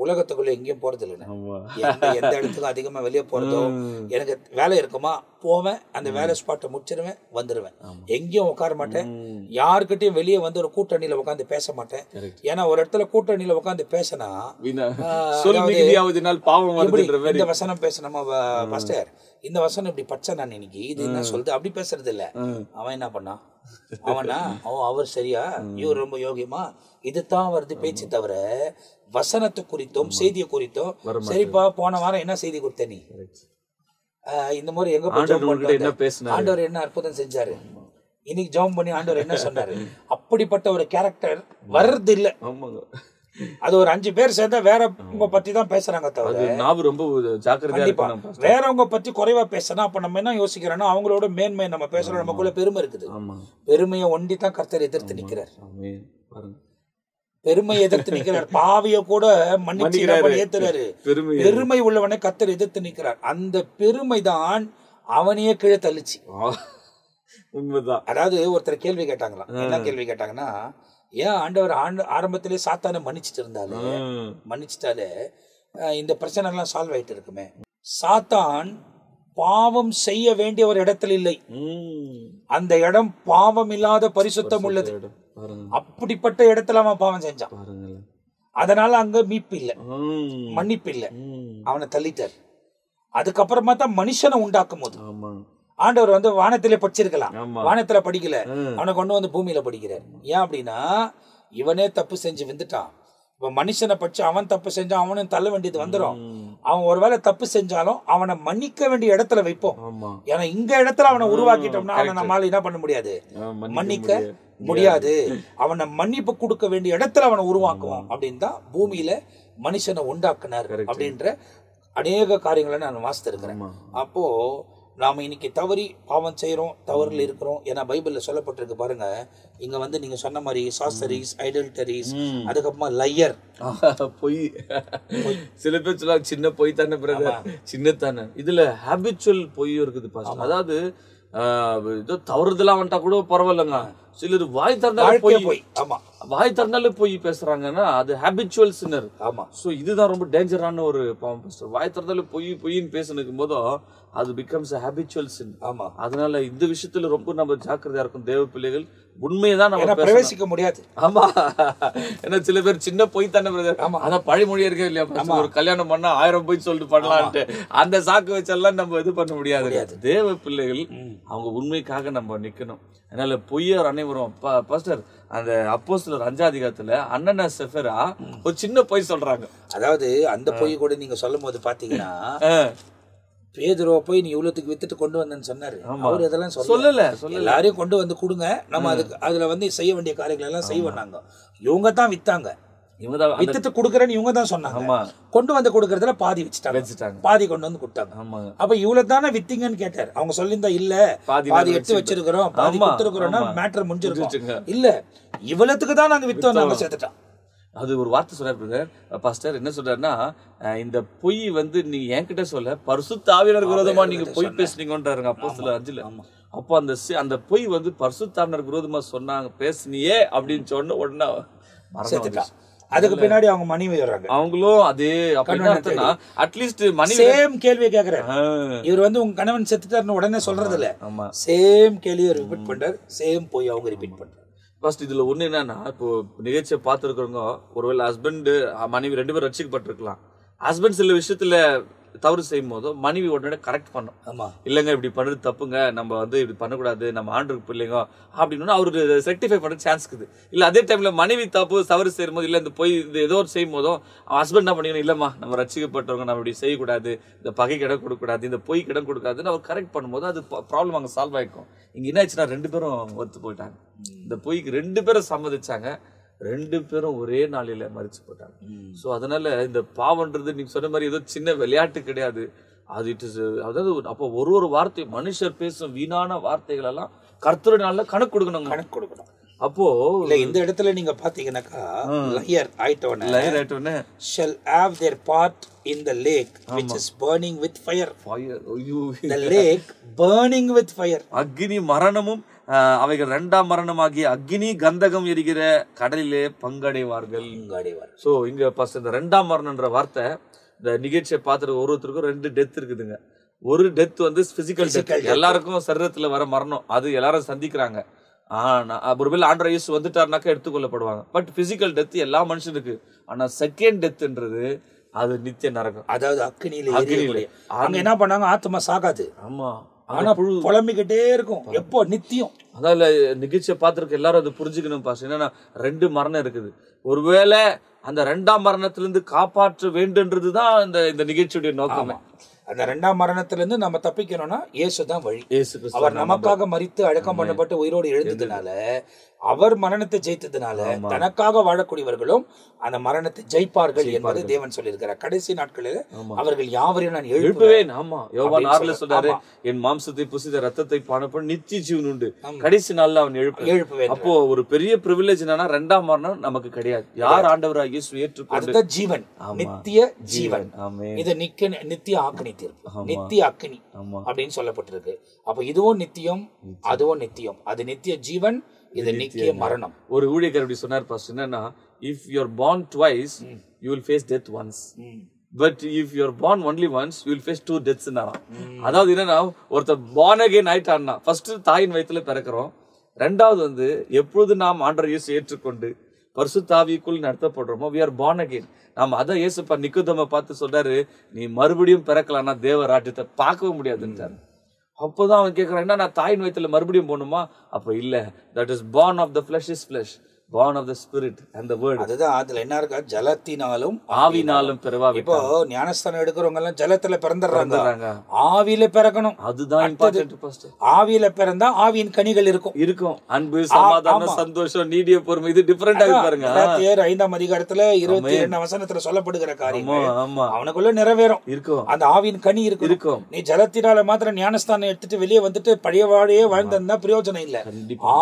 உலகத்துக்குள்ள எங்கேயும் போறது இல்லை. எந்த இடத்துக்கும் அதிகமா வெளியே போறதோ, எனக்கு வேலை இருக்குமா போவேன், அந்த வேலை ஸ்பாட்டை முடிச்சிருவேன், வந்துருவேன். எங்கேயும் உட்கார மாட்டேன், யாருக்கிட்டையும் வெளியே வந்து ஒரு கூட்டணியில உட்காந்து பேச மாட்டேன். ஏன்னா ஒரு இடத்துல கூட்டணியில உட்காந்து பேசினா இந்த வசனம் பேசணுமா பாஸ்டர், இந்த வசனம் இப்படி பச்சை நான் இன்னைக்கு இது என்ன சொல்றது, அப்படி பேசுறது இல்ல. அவன் என்ன பண்ணா, அவனா அவர் சரியா, இவர் ரொம்ப யோகியமா, இதுதான் வருது பேச்சு தவிர வசனத்தை குறித்தும் செய்தியை குறித்தும். சரிப்பா, போன வாரம் என்ன செய்தி கொடுத்த நீ, இந்த மாதிரி எங்க ஆண்டவர் என்ன அற்புதம் செஞ்சாரு, இன்னைக்கு ஜெபம் பண்ணி ஆண்டவர் என்ன சொன்னாரு, அப்படிப்பட்ட ஒரு கேரக்டர் வர்றது இல்ல. அது ஒரு 5 பேர் சேர்ந்தா வேறவங்க பத்தி தான் பேசுறாங்க தவிர வேறவங்க பத்தி குறைவா பேசினா அப்ப நம்ம என்ன யோசிக்கிறோம்னா, அவங்களோட மேன்மை நம்ம பேசுறோம், நமக்குள்ள பெருமை இருக்குது. பெருமையை ஒண்டி தான் கர்த்தர் எதிர்த்து நிக்கிறார். பெருமை எதிர்த்து நிக்கிறார். பாவிய கூட மன்னிச்சு ஏத்துறாரு. பெருமை உள்ளவனை கர்த்தர் எதிர்த்து நிக்கிறார். அந்த பெருமை தான் அவனையே கீழே தள்ளிச்சு. உண்மைதான். அதாவது ஒருத்தர் கேள்வி கேட்டாங்களாம். என்ன கேள்வி கேட்டாங்கன்னா, ஏன் ஆண்டவர் ஆரம்பத்திலே சாத்தானை மன்னிச்சிட்டாலே இந்த பிரச்சனை எல்லாம் சால்வ் ஆயிட்டு இருக்குமே. சாத்தான் பாவம் செய்ய வேண்டிய ஒரு இடத்துல இல்லை, அந்த இடம் பாவம் இல்லாத பரிசுத்தம் உள்ளது. அப்படிப்பட்ட இடத்துல அவன் பாவம் செஞ்சான். அதனால அங்க மீட்பு இல்ல, மன்னிப்பு இல்ல, அவனை தள்ளிட்டார். அதுக்கப்புறமா தான் மனுஷனை உண்டாக்கும் போது ஆண்டவர் வந்து வானத்திலே படிச்சிருக்கலாம், வானத்துல படிக்கல, அவனை கொண்டு வந்து பூமியில படிக்கிறார். ஏன் அப்படின்னா, இவனே தப்பு செஞ்சு வந்துட்டான். இப்ப மனுஷனை படிச்சு அவன் தப்பு செஞ்சா அவனும் தள்ள வேண்டியது வந்துடும். அவன் ஒருவேளை தப்பு செஞ்சாலும் அவனை மன்னிக்க வேண்டிய இடத்துல வைப்போம். ஏன்னா இங்க இடத்துல அவனை உருவாக்கிட்டோம்னா அவனை நம்மளால என்ன பண்ண முடியாது, மன்னிக்க முடியாது. அவனை மன்னிப்பு கொடுக்க வேண்டிய இடத்துல அவனை உருவாக்குவோம். அப்படின்னு தான் பூமியில மனுஷனை உண்டாக்குனார் அப்படின்ற அநேக காரியங்களை நான் வாசித்திருக்கிறேன். அப்போ நாம இன்னைக்கு தவறி பாவம் செய்யறோம், தவறுல இருக்கிறோம். ஏன்னா பைபிள்ல சொல்லப்பட்டிருக்கு பாருங்க, இங்க வந்து நீங்க சொன்ன மாதிரி சாஸ்டரிஸ், ஐடல்டரிஸ், அதுக்கப்புறமா லையர், பொய். சில பேர் சொல்லுவாங்க சின்ன பொய் தானே பிரதர், சின்ன தானே. இதுல ஹாபிச்சுவல் பொய் இருக்குது. அதாவது ஏதோ தவறுதலா வந்துட்டா கூட பரவாயில்லைங்க. சிலர் வாய் திறந்தாலே போய் வாய் திறந்தாலே போய் பேசுறாங்கன்னா அது ஹேபிச்சுவல் சின்னர். ஆமா. சோ இதுதான் ரொம்ப டேஞ்சரான ஒரு பாவம் பாஸ்டர். வாய் திறந்தாலே பொய்ன்னு பேசினுக்கும் போதும் அது பிகம்ஸ் a habitual sin. ஆமா. அதனால இந்த விஷயத்துல ரொம்ப நம்ம ஜாக்கிரதையா இருக்கும் தேவ பிள்ளைகள். உண்மையதான் நம்ம பிரவேசிக்க முடியாது. ஆமா. ஏன்னா சில பேர் சின்ன பொய் தானே பிரதர். அதான் பழைமொழியா இருக்கே இல்லையா, ஒரு கல்யாணம் பண்ணா 1000 பொய் சொல்லிட்டு பண்ணலான்ட்டு அந்த சாக்கு வச்செல்லாம் நம்ம இது பண்ண முடியாது. தேவ பிள்ளைகள் அவங்க உண்மைக்காக நம்ம நிக்கணும். அதனால பொய்யர் அனைவரும் பாஸ்டர் அந்த அப்போஸ்தலர் 5ஆம் அதிகாரத்துல அன்னனா செஃபரா ஒரு சின்ன பொய் சொல்றாங்க. அதாவது அந்த பொய் கூட நீங்க சொல்லும் போது பாத்தீங்கன்னா பேதுருவை போய் நீ இவ்வளவுக்கு வித்துட்டு கொண்டு வந்தேன்னு சொன்னாரு. அவரு இதெல்லாம் சொல்லல. எல்லாரையும் கொண்டு வந்து கொடுங்க, நம்ம அதுல வந்து செய்ய வேண்டிய காரியங்கள் எல்லாம் செய்வாங்க. இவங்க தான் வித்தாங்க, வித்துட்டு குடுக்கறேன்னு இவங்க தான் சொன்னாங்க. கொண்டு வந்து கொடுக்கறதுல பாதி வச்சுட்டாங்க, பாதி கொண்டு வந்து கொடுத்தாங்க. அப்ப இவ்வளவு தானே வித்தீங்கன்னு கேட்டாரு. அவங்க சொல்லியிருந்தா இல்ல பாதி எடுத்து வச்சிருக்கிறோம், பாதி கொடுத்துருக்கிறோம்னா மேட்டர் முடிஞ்சிருக்கும். இல்ல இவ்வளவுக்கு தான் நாங்க வித்தோம், நாங்க சேர்த்துட்டோம். அது ஒரு வார்த்தை சொல்றாரு பாஸ்டர். என்ன சொல்றாருன்னா, இந்த பொய் வந்து நீ என்கிட்ட சொல்ல பரிசுத்த ஆவியானவருக்கு விரோதமா நீங்க பொய் பேசுனீங்கன்றாருங்க அப்போஸ்தலர் 5ல. அப்போ அந்த பொய் வந்து பரிசுத்த ஆவியானவருக்கு விரோதமா சொன்னாங்க, பேசுனியே அப்படின்னு சொன்ன உடனே மரணம். அதுக்கு பின்னாடி அவங்க மனைவி வர்றாங்க, அவங்களும் அதே அப்படின்னா அட்லீஸ்ட் மனைவி சேம் கேள்வியை கேக்குறாரு. இவர் வந்து உங்க கணவன் செத்துட்டாருன்னு உடனே சொல்றது இல்ல, சேம் கேள்வியை ரிப்பீட் பண்றாரு, சேம் போய் அவங்க ரிப்பீட் பண்றாரு. ஃபர்ஸ்ட் இதுல ஒண்ணு என்னன்னா, இப்போ நிகழ்ச்சியை பார்த்துருக்கிறவங்க ஒருவேளை ஹஸ்பண்ட் மனைவி 2 பேரும் ரட்சிக்கப்பட்டிருக்கலாம். ஹஸ்பண்ட் சில விஷயத்துல தவறு செய்யும் போதோ மனைவி உடனே கரெக்ட் பண்ணும். ஆமா, இல்லங்க இப்படி பண்றது தப்புங்க, நம்ம வந்து இப்படி பண்ணக்கூடாது, நம்ம ஆண்டுக்கு பிள்ளைங்க அப்படின்னு அவரு ரெக்டிஃபை பண்ற சான்ஸ் இருக்குது. இல்ல அதே டைம்ல மனைவி தவறு செய்யும் போது இல்ல இந்த போய் இது ஏதோ ஒரு செய்யும் போதும் ஹஸ்பண்ட் என்ன பண்ணிக்கணும், இல்லம்மா நம்ம ரட்சிக்கப்பட்டவங்க நம்ம இப்படி செய்யக்கூடாது, இந்த பகை இடம் கொடுக்கூடாது, இந்த பொய் இடம் கொடுக்காதுன்னு அவர் கரெக்ட் பண்ணும்போது அது ப்ராப்ளம் அங்க சால்வ் ஆயிக்கும். இங்க என்ன ஆச்சுன்னா 2 பேரும் ஒத்து போயிட்டாங்க. இந்த பொய்க்கு 2 பேரும் சம்மதிச்சாங்க, 2 பேரும் ஒரே நாளில மரிச்சு போட்டாங்க. சோ அதனால இந்த பாவம்ன்றது நீங்க சொன்ன மாதிரி ஏதோ சின்ன விளையாட்டு கிடையாது. அது இட் இஸ், அதாவது அப்போ ஒரு வார்த்தை மனுஷர் பேசும் வீணான வார்த்தைகள் எல்லாம் கர்த்தருடைய நாள்ல கணக்கு கொடுக்கணும். அப்போ இல்ல இந்த இடத்துல நீங்க பாத்தீங்கன்னாக்கா layer ஆயிட்டவனே shall have their part in the lake which is burning with fire. The lake burning with fire. அக்னி மரணமும் அவைகள் 2ஆம் மரணமாகிய அக்னி கந்தகம் எரிகிற கடலிலே பங்கடைவார்கள். சோ இங்க ஃபர்ஸ்ட் இந்த 2ஆம் மரணம்ன்ற வார்த்தை இந்த நிகழ்ச்சியை பார்த்துட்டு ஒருத்தருக்கும் 2 டெத் இருக்குதுங்க. ஒரு டெத் வந்து பிசிக்கல் டெத், எல்லாருக்கும் சரீரத்துல வர மரணம், அது எல்லாரும் சந்திக்கிறாங்க. ஒருவேளை ஆண்டவர் இயேசு வந்துட்டாருனாக்கா எடுத்துக்கொள்ளப்படுவாங்க. பட் பிசிக்கல் டெத் எல்லா மனுஷனுக்கு. ஆனா செகண்ட் டெத்ன்றது அது நித்திய நரகம், அதாவது அக்னியில. அங்க என்ன பண்ணாங்க, ஆத்மா சாகாது. ஆமா, ஆனா புலம்பிக்கிட்டே இருக்கும் எப்போ நித்தியம். அதாவது நிகழ்ச்சியை பார்த்திருக்க எல்லாரும் அது புரிஞ்சுக்கணும் பாஸ். என்னன்னா 2 மரணம் இருக்குது. ஒருவேளை அந்த 2ஆம் மரணத்திலிருந்து காப்பாற்ற வேண்டும்ன்றதுதான் இந்த நிகழ்ச்சியுடைய நோக்கமே. அந்த 2ஆம் மரணத்திலிருந்து நம்ம தப்பிக்கணும்னா இயேசுதான் வழி. அவர் நமக்காக மரித்து அடக்கம் பண்ணப்பட்டு உயிரோடு எழுந்ததுனால, அவர் மரணத்தை ஜெயித்ததுனால தனக்காக வாழக்கூடியவர்களும் அந்த மரணத்தை ஜெயிப்பார்கள் என்பது தேவன் சொல்லியிருக்கிறார். கடைசி நாட்களில் அவர்கள் யாவரையும் நான் எழுப்புவேன். ஆமா, யோவான் 6ல சொல்றாரு, என் மாம்சத்தை புசித்த ரத்தத்தை பானப்ப நித்திய ஜீவன் உண்டு, கடைசி நாள்ல அவன் எழுப்புவேன். அப்போ ஒரு பெரிய பிரிவிலேஜ் என்னன்னா 2ஆம் மரணம் நமக்கு கிடையாது. யார் ஆண்டவராகிய இயேசு ஏற்றுக்கொண்டு ஜீவன், நித்திய ஜீவன், இது நித்திய ஆக்கினி தீர்ப்பு, நித்திய அக்கினி அப்படின்னு சொல்லப்பட்டிருக்கு. அப்ப இதுவும் நித்தியம், அதுவும் நித்தியம். அது நித்திய ஜீவன், இது நித்திய மரணம். ஒரு ஊழியக்காரர் அப்படி சொன்னார் பாஸ்டர், என்னன்னா if you are born twice you will face death once, but if you are born only once you will face 2 deaths. அதாவது என்னன்னா ஒருத்தர் born again ஆயிட்டான்னா ஃபர்ஸ்ட் தாயின் வயித்துல பிறக்கிறோம், 2வது வந்து எப்பொழுது நாம் ஆண்டவர் இயேசு ஏற்றுக்கொண்டு பரிசுத்த ஆவிக்குள் நடத்தப்படுறோமோ we are born again. நாம அதான் இயேசு நிக்கோதேமை பார்த்து சொல்றாரு, நீ மறுபடியும் பிறக்கலாம்னா தேவ ராஜ்யத்தை பார்க்கவே முடியாதுன்றாரு. அப்போதான் அவன் கேட்கறான், என்ன நான் தாயின் வயித்துல மறுபடியும் போகணுமா? அப்ப இல்ல, that is born of the flesh is flesh, born of the spirit and the word. அதுதான் அதுல என்ன இருக்கா, ஜலத்தினாலும் ஆவினாலும் பிறவாவி. இப்போ ஞானஸ்தானம் எடுக்கிறவங்க எல்லாம் ஜலத்துல பிறந்துடுறாங்க, ஆவியில பிறக்கணும். அதுதான் இம்பார்ட்டன்ட் பாஸ்டர். ஆவியில பிறந்தா ஆவியின் கனிகள் இருக்கும். அன்பு, சமாதானம், சந்தோஷம், நீடிய பொறுமை, இது டிஃபரெண்டா பாருங்க. 5ஆம் அதிகாரத்துல 22 வசனத்துல சொல்லப்படுகிற காரியம் அவனுக்குள்ள நிறைவேறும். அந்த ஆவியின் கனி இருக்கும். நீ ஜலத்தினால மாத்திரம் ஞானஸ்தானம் எடுத்துட்டு வெளியே வந்துட்டு பழைய வாழ்க்கையே வாழ்ந்தா பிரயோஜனம் இல்ல.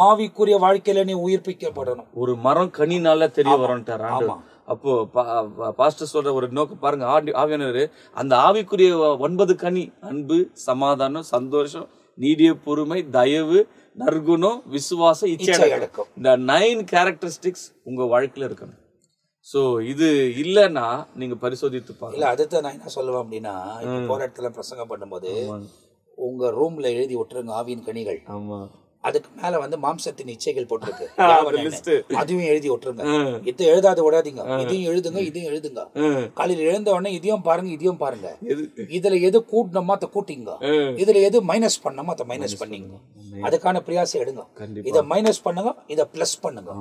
ஆவிக்குரிய வாழ்க்கையில நீ உயிர்ப்பிக்கப்படணும். ஒரு மரம் கனினால தெரிய வரும்ட்டார் ஆண்டவர். அப்போ பாஸ்டர் சொல்ற ஒரு நோக்கம் பாருங்க, ஆவியானவர் அந்த ஆவிக்குரிய 9 கனி, அன்பு, சமாதானம், சந்தோஷம், நீடிய பொறுமை, தயவு, நற்குணம், விசுவாசம், இச்சை அடக்கம். இந்த 9 கேரக்டரிஸ்டிக்ஸ் உங்க வாழ்க்கையில இருக்கணும். சோ இது இல்லைன்னா நீங்க பரிசோதித்து பாருங்க. இல்ல அதுதான் நான் என்ன சொல்லுவேன் அப்படின்னா, இப்போ போற இடத்துல பிரசங்கம் பண்ணும்போது உங்க ரூம்ல எழுதி விட்டுருங்க ஆவியின் கனிகள். ஆமா. அதுக்கு மேல வந்து மாம்சத்தின் இச்சைகள் போட்டிருக்கு, அதையும் எழுதி விட்டுருங்க. இதை எழுதாத விடாதீங்க, இதையும் எழுதுங்க, இதையும் எழுதுங்க. காலையில எழுந்த உடனே இதையும் பாருங்க, இதையும் பாருங்க. இதுல எது கூட்டணுமோ அதை கூட்டிங்க, இதுல எது மைனஸ் பண்ணணுமோ அதை மைனஸ் பண்ணிங்க. அதுக்கான பிரயாசம் எடுங்க. இதை மைனஸ் பண்ணுங்க, இதை பிளஸ் பண்ணுங்க.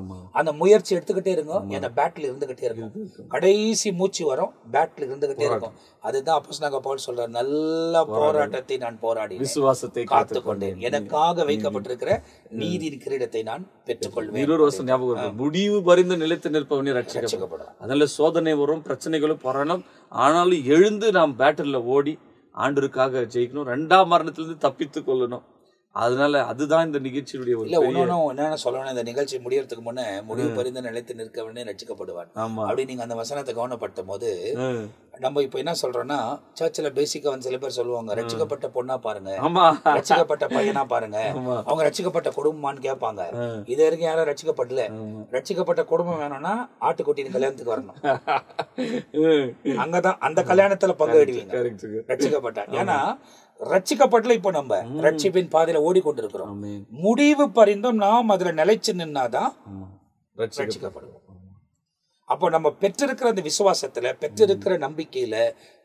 அந்த முயற்சி எடுத்துக்கிட்டே இருங்க. அந்த பேட்டில் இருந்துகிட்டே இருக்கும். கடைசி மூச்சு வரும், பேட்டில் இருந்துகிட்டே இருக்கும். அதுதான் அப்போஸ்தலனாகிய பவுல் சொல்றார், நல்ல போராட்டத்தை நான் போராடி விசுவாசத்தை காத்துக்கொண்டேன், எனக்காக வைக்கப்பட்டிருக்கிற நீதியின் கிரீடத்தை நான் பெற்றுக்கொள்வேன். 20 வருஷம் ஞாபகம் இருக்கு. முடிவு பரிந்து நிலைத்து நிற்பவனே ரட்சிக்கப்படும். அதனால சோதனை வரும், பிரச்சனைகளும் வரணும். ஆனாலும் எழுந்து நாம் பேட்டில்ல ஓடி ஆண்டவருக்காக ஜெயிக்கணும். 2ஆம் மரணத்திலிருந்து தப்பித்துக் கொள்ளணும். அதனால அதுதான் இந்த நிகழ்ச்சியுடைய ஒரு என்னென்ன சொல்லணும், இந்த நிகழ்ச்சி முடியறதுக்கு முன்னே முடிவு பரிந்து நிலைத்து நிற்கவனே ரட்சிக்கப்படுவான் அப்படி நீங்க அந்த வசனத்தை கவனப்படுத்தும் போது நம்ம இப்ப என்ன சொல்றோம்னா, சர்ச்சில் பேசிக்கா வந்து சில பேர் சொல்லுவாங்க, ரட்சிக்கப்பட்ட பொண்ணா பாருங்க, ரட்சிக்கப்பட்ட பையனா பாருங்க, அவங்க ரட்சிக்கப்பட்ட குடும்பமான்னு கேட்பாங்க. இது வரைக்கும் யாரும் ரட்சிக்கப்படல. ரட்சிக்கப்பட்ட குடும்பம் வேணும்னா ஆட்டுக்குட்டியின் கல்யாணத்துக்கு வரணும். அங்கதான் அந்த கல்யாணத்துல பங்காடுவீங்க ரட்சிக்கப்பட்ட. ஏன்னா ரட்சிக்கப்பட்டல இப்ப நம்ம ரட்சிப்பின் பாதையில ஓடிக்கொண்டிருக்கிறோம். முடிவு பரிந்தும் நாம் அதுல நிலைச்சு நின்னாதான் ரட்சிக்கப்படுவோம். அப்போ நம்ம பெற்றிருக்கிற அந்த விசுவாசத்துல, பெற்றிருக்கிற நம்பிக்கையில,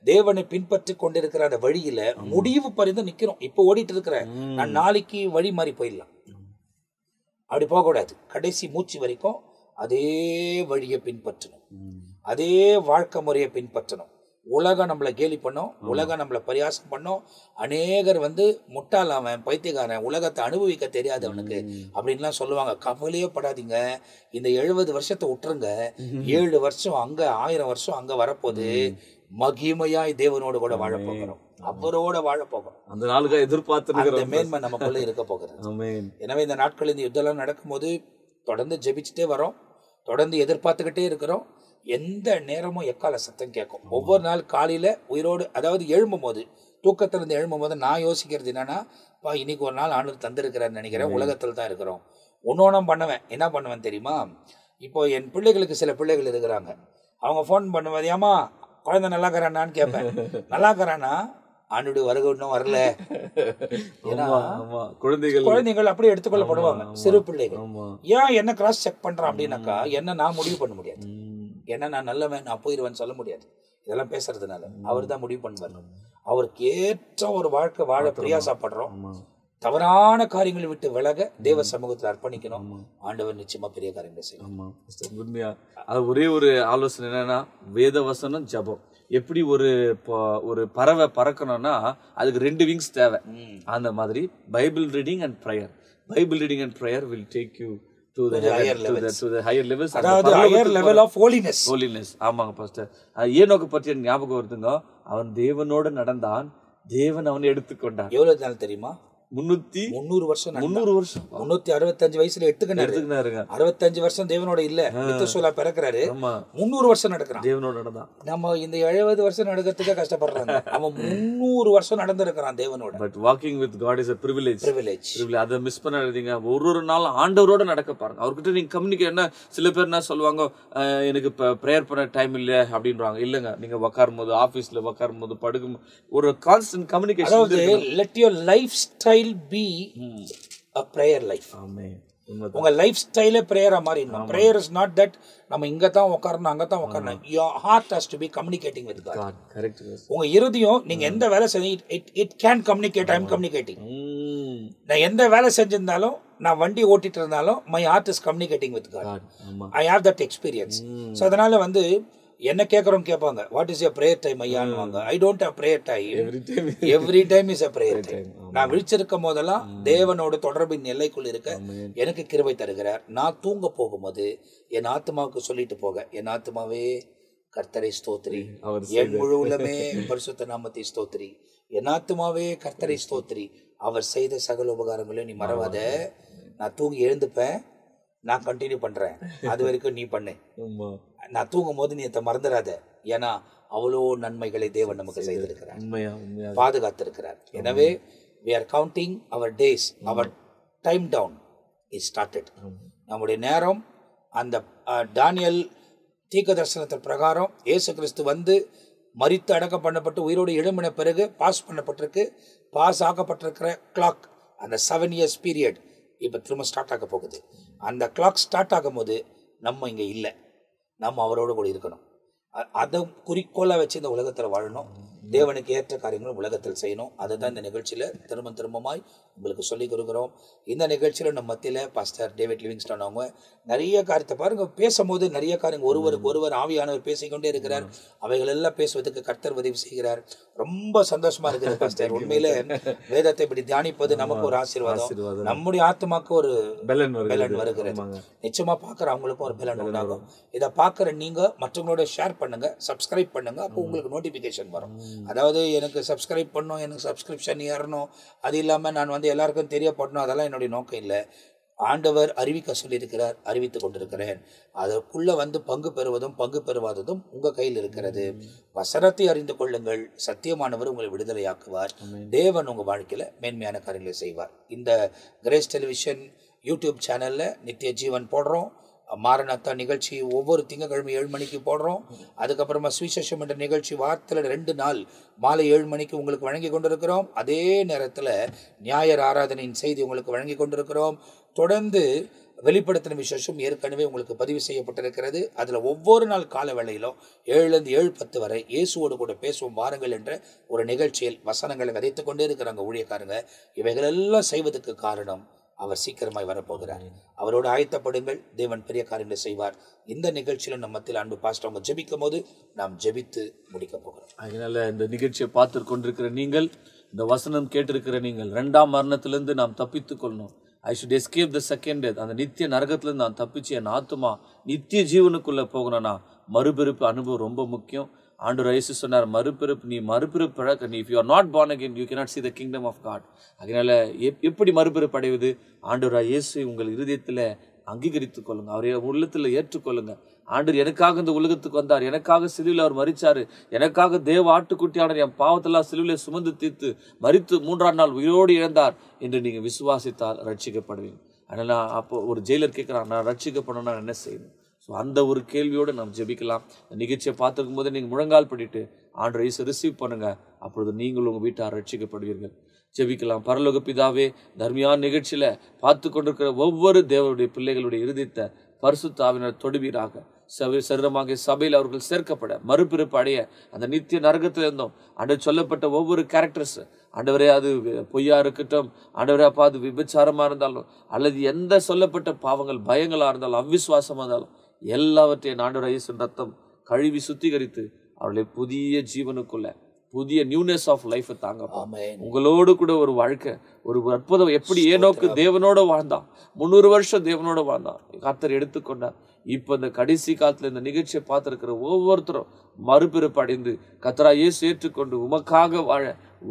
தேவனை பின்பற்றி கொண்டிருக்கிற அந்த வழியில முடிவு பரிந்து நிக்கிறோம். இப்ப ஓடிட்டு இருக்கிற நான் நாளைக்கு வழி மாறி போயிடலாம், அப்படி போக கூடாது. கடைசி மூச்சு வரைக்கும் அதே வழியை பின்பற்றணும், அதே வாழ்க்கை முறையை பின்பற்றணும். உலகம் நம்மளை கேலி பண்ணோம், உலகம் நம்மளை பரியாசம் பண்ணோம். அநேகர் வந்து முட்டாள், அவன் பைத்தியக்காரன், உலகத்தை அனுபவிக்க தெரியாது அவனுக்கு அப்படின்லாம் சொல்லுவாங்க. கவலையே படாதீங்க, இந்த 70 வருஷத்தை விட்டுருங்க. 7 வருஷம் அங்க, 1000 வருஷம் அங்க வரப்போது. மகிமையாய் தேவனோடு கூட வாழ போகிறோம், அவரோட வாழ போகிறோம். அந்த நாளுக்கு எதிர்பார்த்து அந்த மேன்மை நமக்குள்ள இருக்க போகிறது. எனவே இந்த நாட்கள் இந்த யுத்தம் நடக்கும்போது தொடர்ந்து ஜெபிச்சுட்டே வரோம், தொடர்ந்து எதிர்பார்த்துக்கிட்டே இருக்கிறோம். எந்த நேரமும் எக்கால சத்தம் கேட்கும். ஒவ்வொரு நாள் காலையில உயிரோடு, அதாவது எழும்பும் போது, தூக்கத்திலிருந்து எழும்பும் போது நான் யோசிக்கிறது என்னன்னா, இன்னைக்கு ஒரு நாள் ஆண்டவர் தந்திருக்கிறான்னு நினைக்கிறேன். உலகத்தில் தான் இருக்கிறோம். ஒன்னொன்னும் பண்ணுவேன். என்ன பண்ணுவேன் தெரியுமா? இப்போ என் பிள்ளைகளுக்கு சில பிள்ளைகள் இருக்கிறாங்க, அவங்க ஃபோன் பண்ணுவது, ஏமா குழந்தை நல்லா இருக்கிறானான்னு கேட்பேன். நல்லா இருக்கிறானா? ஆண்டுடைய வருகை இன்னும் வரல. குழந்தைகள் அப்படியே எடுத்துக்கொள்ளப்படுவாங்க, சிறு பிள்ளைகள். ஏன் என்ன கிராஸ் செக் பண்றான் அப்படின்னாக்கா, என்ன நான் முடிவு பண்ண முடியாது, என்ன நான் நல்லவன், நான் போயிடுவேன்னு சொல்ல முடியாது. இதெல்லாம் பேசுறதுனால அவர் தான் முடிவு பண்ணுவார். அவருக்கு ஏற்ற ஒரு வாழ்க்கை வாழ பிரயாசப்படுறோம். தவறான காரியங்களை விட்டு விலக தேவ சமூகத்தில் அர்ப்பணிக்கணும். ஆண்டவர் நிச்சயமா பெரிய காரியங்களை செய்யணும். உண்மையா அது ஒரே ஒரு ஆலோசனை என்னன்னா, வேத வசனம், ஜபம். எப்படி ஒரு பறவை பறக்கணும்னா அதுக்கு 2 விங்ஸ் தேவை. அந்த மாதிரி Bible reading and prayer. Bible reading and prayer will take you to the higher levels, அதாவது higher level of holiness. ஆமாங்க பாஸ்டர். ஏனோக்கு பற்றி ஞாபகம் வருதுங்க. அவன் தேவனோடு நடந்தான், தேவன் அவனை எடுத்துக்கொண்டான். எவ்வளவு நாள் தெரியுமா? 300 வருஷம். 365 வயசுல எடுத்துக்கினாருங்க. 65 வருஷம் தேவனோட இல்ல, மெத்துசேலா பிறக்கிறாரு, 300 வருஷம் நடக்கிறான் தேவனோட நடந்தான். நம்ம இந்த 70 வருஷம் நடக்கிறதுக்கே கஷ்டப்படுறாங்க. அவன் 300 வருஷம் நடந்திருக்கிறான் தேவனோட. But walking with God is a privilege. அதை மிஸ் பண்ணாதீங்க. ஒரு நாள் ஆண்டவரோட நடக்க பாருங்க. அவர்கிட்ட நீங்க கம்யூனிகேட். என்ன சில பேர் என்ன சொல்லுவாங்க, எனக்கு இப்ப பிரேயர் பண்ண டைம் இல்ல அப்படின்றாங்க. இல்லங்க, நீங்க உட்காரும் போது, ஆபீஸ்ல உட்காரும் போது, படுக்கும், ஒரு constant communication. let your lifestyle be a prayer life. Amen. உங்க லைஃப் ஸ்டைலே பிரேயரா மாறிடணும். பிரேயர் இஸ் நாட் தட் நம்ம இங்க தான் உட்காரணும், அங்க தான் உட்காரணும். your heart has to be communicating with God. Correct. உங்க இருதயம், நீங்க எந்த வேலை செஞ்சீங்க, it can communicate. I am communicating. நான் எந்த வேலை செஞ்சிருந்தாலும், நான் வண்டி ஓட்டிட்டு இருந்தாலும், my heart is communicating with God. I have that experience. So அதனால வந்து என்ன கேட்கறோம் கேட்பாங்க, what is your prayer time ஐயான்னுவாங்க. I don't have prayer time. Every time is a prayer time. நான் விழிச்சிருக்கும் போதெல்லாம் தேவனோட தொடர்பின் எல்லைக்குள் இருக்க எனக்கு கிருபை தருகிறார். நான் தூங்க போகும்போது என் ஆத்மாவுக்கு சொல்லிட்டு போக, என் ஆத்மாவே கர்த்தரை ஸ்தோத்திரி, என் முழு உள்ளமே பரிசுத்த நாமத்தை ஸ்தோத்திரி, என் ஆத்மாவே கர்த்தரை ஸ்தோத்திரி, அவர் செய்த சகல உபகாரங்களையும் நீ மறவாத. நான் தூங்கி எழுந்துப்பேன், நான் கண்டினியூ பண்றேன், அது வரைக்கும் நீ பண்ணு. நான் தூங்கும் போது நீ அதை மறந்துடாத. ஏன்னா அவ்வளோ நன்மைகளை தேவன் நமக்கு செய்திருக்கிறார், பாதுகாத்திருக்கிறார். எனவே we are counting our days, our time down is started. நம்முடைய நேரம் அந்த தானியேல் தீர்க்க தரிசனத்தின் பிரகாரம் இயேசு கிறிஸ்து வந்து மரித்து அடக்கம் பண்ணப்பட்டு உயிரோடு எழும்பின பிறகு பாஸ் பண்ணப்பட்டிருக்கு. பாஸ் ஆக்கப்பட்டிருக்கிற கிளாக் அந்த 7 years பீரியட் இப்போ திரும்ப ஸ்டார்ட் ஆக போகுது. அந்த கிளாக் ஸ்டார்ட் ஆகும் போது நம்ம இங்கே இல்லை, நம்ம அவரோடு கூட இருக்கணும். அதை குறிக்கோளாக வச்சு இந்த உலகத்தில் வாழணும், தேவனுக்கு ஏற்ற காரியங்களும் உலகத்தில் செய்யணும். அதை தான் இந்த நிகழ்ச்சியில் திரும்பமாய் உங்களுக்கு சொல்லிக் கொடுக்குறோம். இந்த நிகழ்ச்சியில் நம்ம மத்தியில் பாஸ்டர் டேவிட் லிவிங்ஸ்டன் அவங்க நிறைய காரியத்தை பாருங்கள், பேசும்போது நிறைய காரியங்கள் ஒருவருக்கு ஒருவர் ஆவியானவர் பேசிக்கொண்டே இருக்கிறார். அவைகள் எல்லாம் பேசுவதற்கு கர்த்தர் உதவி செய்கிறார். ரொம்ப சந்தோஷமா இருக்குது பாஸ்டர். உண்மையிலே வேதத்தை இப்படி தியானிப்பது நமக்கு ஒரு ஆசீர்வாதம், நம்முடைய ஆத்மாக்கு ஒரு பலன் வருகிறது. நிச்சயமா பார்க்குற அவங்களுக்கும் ஒரு பலன் உண்டாகும். இதை பார்க்குற நீங்க மற்றவங்களோட ஷேர் பண்ணுங்க, சப்ஸ்கிரைப் பண்ணுங்க, அப்போ உங்களுக்கு நோட்டிஃபிகேஷன் வரும். அதாவது எனக்கு சப்ஸ்கிரைப் பண்ணணும், எனக்கு சப்ஸ்கிரிப்ஷன் ஏறணும், அது இல்லாமல் நான் வந்து எல்லாருக்கும் தெரியப்படணும், அதெல்லாம் என்னுடைய நோக்கம் இல்லை. ஆண்டவர் அறிவிக்க சொல்லியிருக்கிறார், அறிவித்து கொண்டிருக்கிறேன். அதற்குள்ள வந்து பங்கு பெறுவதும் பங்கு பெறுவாததும் உங்க கையில் இருக்கிறது. வசனத்தை அறிந்து கொள்ளுங்கள், சத்தியமானவர் உங்களை விடுதலையாக்குவார். தேவன் உங்க வாழ்க்கையில மேன்மையான காரியங்களை செய்வார். இந்த கிரேஸ் டெலிவிஷன் யூடியூப் சேனல்ல நித்திய ஜீவன் போடுறோம். மாரநாத்தா நிகழ்ச்சி ஒவ்வொரு திங்கட்கிழமை 7 மணிக்கு போடுறோம். அதுக்கப்புறமா சுவிசேஷம் என்ற நிகழ்ச்சி வாரத்தில் 2 நாள் மாலை 7 மணிக்கு உங்களுக்கு வழங்கி கொண்டிருக்கிறோம். அதே நேரத்தில் ஞாயிறு ஆராதனையின் செய்தி உங்களுக்கு வழங்கி கொண்டிருக்கிறோம். தொடர்ந்து வெளிப்படுத்தின விசேஷம் ஏற்கனவே உங்களுக்கு பதிவு செய்யப்பட்டிருக்கிறது. அதில் ஒவ்வொரு நாள் கால வேளையிலும் 7 to 7:10 வரை இயேசுவோடு கூட பேசுவோம் வாருங்கள் என்ற ஒரு நிகழ்ச்சியில் வசனங்களை விதைத்து கொண்டே இருக்கிறாங்க ஊழியக்காரங்க. இவைகளெல்லாம் செய்வதற்கு காரணம் அவர் சீக்கிரமாய் வரப்போகிறார். அவரோடு ஆயத்தப்படுங்கள், தேவன் பெரிய காரியங்களை செய்வார். இந்த நிகழ்ச்சியில் நம்ம மத்தியில் அன்பு பாஸ்டர் அவங்க ஜெபிக்கும் போது நாம் ஜெபித்து முடிக்க போகிறோம். அதனால இந்த நிகழ்ச்சியை பார்த்து கொண்டிருக்கிற நீங்கள், இந்த வசனம் கேட்டிருக்கிற நீங்கள், 2ஆம் மரணத்திலிருந்து நாம் தப்பித்துக் கொள்ளணும். I should escape the second death. அந்த நித்திய நரகத்திலிருந்து நான் தப்பிச்சு என் ஆத்துமா நித்திய ஜீவனுக்குள்ள போகணும்னா மறுபிறப்பு அனுபவம் ரொம்ப முக்கியம். ஆண்டவர் இயேசு சொன்னார், மறுபிறப்பு, நீ மறுபிறப்பு பழக்க, நீ if you are not born again you cannot see the kingdom of God. அதனால எப்படி மறுபிறப்பு அடைவது? ஆண்டவர் இயேசு உங்கள் இருதயத்தில் அங்கீகரித்துக் கொள்ளுங்க, அவரை உள்ளத்தில் ஏற்றுக்கொள்ளுங்க. ஆண்டவர் எனக்காக இந்த உலகத்துக்கு வந்தார், எனக்காக சிலுவையில் அவர் மரிச்சாரு, எனக்காக தேவ ஆட்டுக்குட்டியானவர் என் பாவத்தெல்லாம் சிலுவையில் சுமந்து தீர்த்து மரித்து 3ஆம் நாள் உயிரோடு இழந்தார் என்று நீங்கள் விசுவாசித்தால் ரட்சிக்கப்படுவீங்க. அதனால அப்போ ஒரு ஜெயிலர் கேட்குறான், நான் ரட்சிக்கப்படணும்னா என்ன செய்யணும்? ஸோ அந்த ஒரு கேள்வியோடு நாம் ஜெபிக்கலாம். நிகழ்ச்சியை பார்த்துருக்கும் போது நீங்கள் முழங்கால் படிட்டு ஆண்டவரை இயேசு ரிசீவ் பண்ணுங்க. அப்பொழுது நீங்கள் உங்கள் வீட்டார் ரட்சிக்கப்படுவீர்கள். ஜெபிக்கலாம். பரலோக பிதாவே, தர்மியான நிகழ்ச்சியில பார்த்து கொண்டிருக்கிற ஒவ்வொரு தேவனுடைய பிள்ளைகளுடைய இருதயத்தை பரிசுத்த ஆவியினர் தொடுவீராக. சரீரமாக சபையில் அவர்கள் சேர்க்கப்பட, மறுபிறப்பு அடைய, அந்த நித்திய நரகத்தில் இருந்தோம் ஆண்டவர் சொல்லப்பட்ட ஒவ்வொரு கேரக்டர்ஸ் ஆண்டவரே, அது பொய்யா இருக்கட்டும் ஆண்டவரே, அப்பா அது விபச்சாரமா இருந்தாலும் அல்லது எந்த சொல்லப்பட்ட பாவங்கள் பயங்களா இருந்தாலும் அவிசுவாசமா இருந்தாலும் எல்லாவற்றையும் ஆண்டவர் இயேசுவின் ரத்தம் கழுவி சுத்திகரித்து அவர்களை புதிய ஜீவனுக்குள்ள புதிய நியூனஸ் ஆஃப் லைஃப் தாங்க. உங்களோடு கூட ஒரு வாழ்க்கை, ஒரு அற்புதம். எப்படி ஏனோக்கு தேவனோட வாழ்ந்தான், 300 வருஷம் தேவனோட வாழ்ந்தான், கர்த்தர் எடுத்துக்கொண்டார். இப்ப இந்த கடைசி காலத்துல இந்த நிகழ்ச்சியை பார்த்திருக்கிற ஒவ்வொருத்தரும் மறுபிறப்பு அடைந்து கர்த்தரா இயேசு ஏற்றுக்கொண்டு உமக்காக வாழ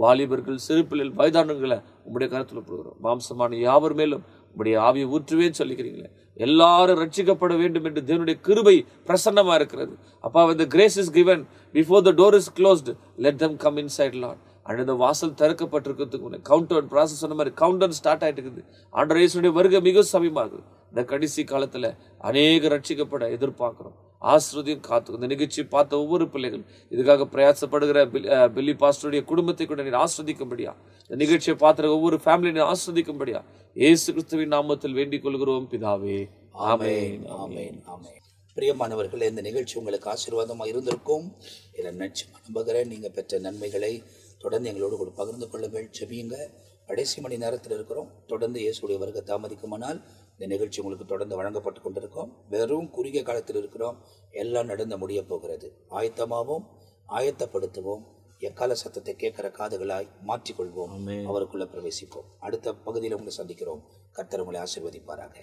வாலிபர்கள், சிறுபிள்ளைகள், வயதானங்களை உம்முடைய கருத்துல போடுகிறோம். மாம்சமான யாவர் மேலும் உம்முடைய ஆவியை ஊற்றுவேன்னு சொல்லிக்கிறீங்களே, எல்லாரும் ரட்சிக்கப்பட வேண்டும் என்று தேவனுடைய கிருபை பிரசன்னமா இருக்கிறது. அப்பா, when the grace is given before the door is closed, let them come inside, Lord. And இந்த வாசல் திறக்கப்பட்டிருக்கிறதுக்கு முன்னே கவுண்ட் டவுன் ப்ராசஸ் சொன்ன மாதிரி கவுண்ட் டவுன் ஸ்டார்ட் ஆகிட்டு இருக்குது. ஆண்டவர் இயேசுடைய வருகை மிக சமீபமாகுது. இந்த கடைசி காலத்துல அநேக ரட்சிக்கப்பட எதிர்பார்க்கிறோம். ஆசிர்வதியும் காத்து இந்த நிகழ்ச்சி பார்த்த ஒவ்வொரு பிள்ளைகள், இதுக்காக பிரயாசப்படுகிற பில்லி பாஸ்டருடைய குடும்பத்தை கூட நீர் ஆஸ்வதிக்கும்படியா, இந்த நிகழ்ச்சியை பார்த்துற ஒவ்வொரு ஃபேமிலியை ஆஸ்வதிக்கும்படியா இயேசு கிறிஸ்துவின் நாமத்தில் வேண்டிக் கொள்கிறோம் பிதாவே. ஆமென், ஆமென், ஆமென். பிரியமானவர்களே, இந்த நிகழ்ச்சி உங்களுக்கு ஆசீர்வாதமாக இருந்திருக்கும். இதை நம்புகிறேன். நீங்கள் பெற்ற நன்மைகளை தொடர்ந்து எங்களோடு கூட பகிர்ந்து கொள்ளுங்கள், ஜெபியுங்க. கடைசி மணி நேரத்தில் இருக்கிறோம். தொடர்ந்து இயேசுடைய வருகை தாமதிக்குமானால் இந்த நிகழ்ச்சி உங்களுக்கு தொடர்ந்து வழங்கப்பட்டு கொண்டிருக்கோம். வெறும் குறுகிய காலத்தில் இருக்கிறோம். எல்லாம் நடந்து முடிய போகிறது. ஆயத்தமாகவும் ஆயத்தப்படுத்துவோம். எக்கால சத்தத்தை கேட்கிற காதுகளாய் மாற்றிக்கொள்வோம். அவருக்குள்ள பிரவேசிப்போம். அடுத்த பகுதியில் உங்களை சந்திக்கிறோம். கர்த்தர் உங்களை ஆசீர்வதிப்பாராக.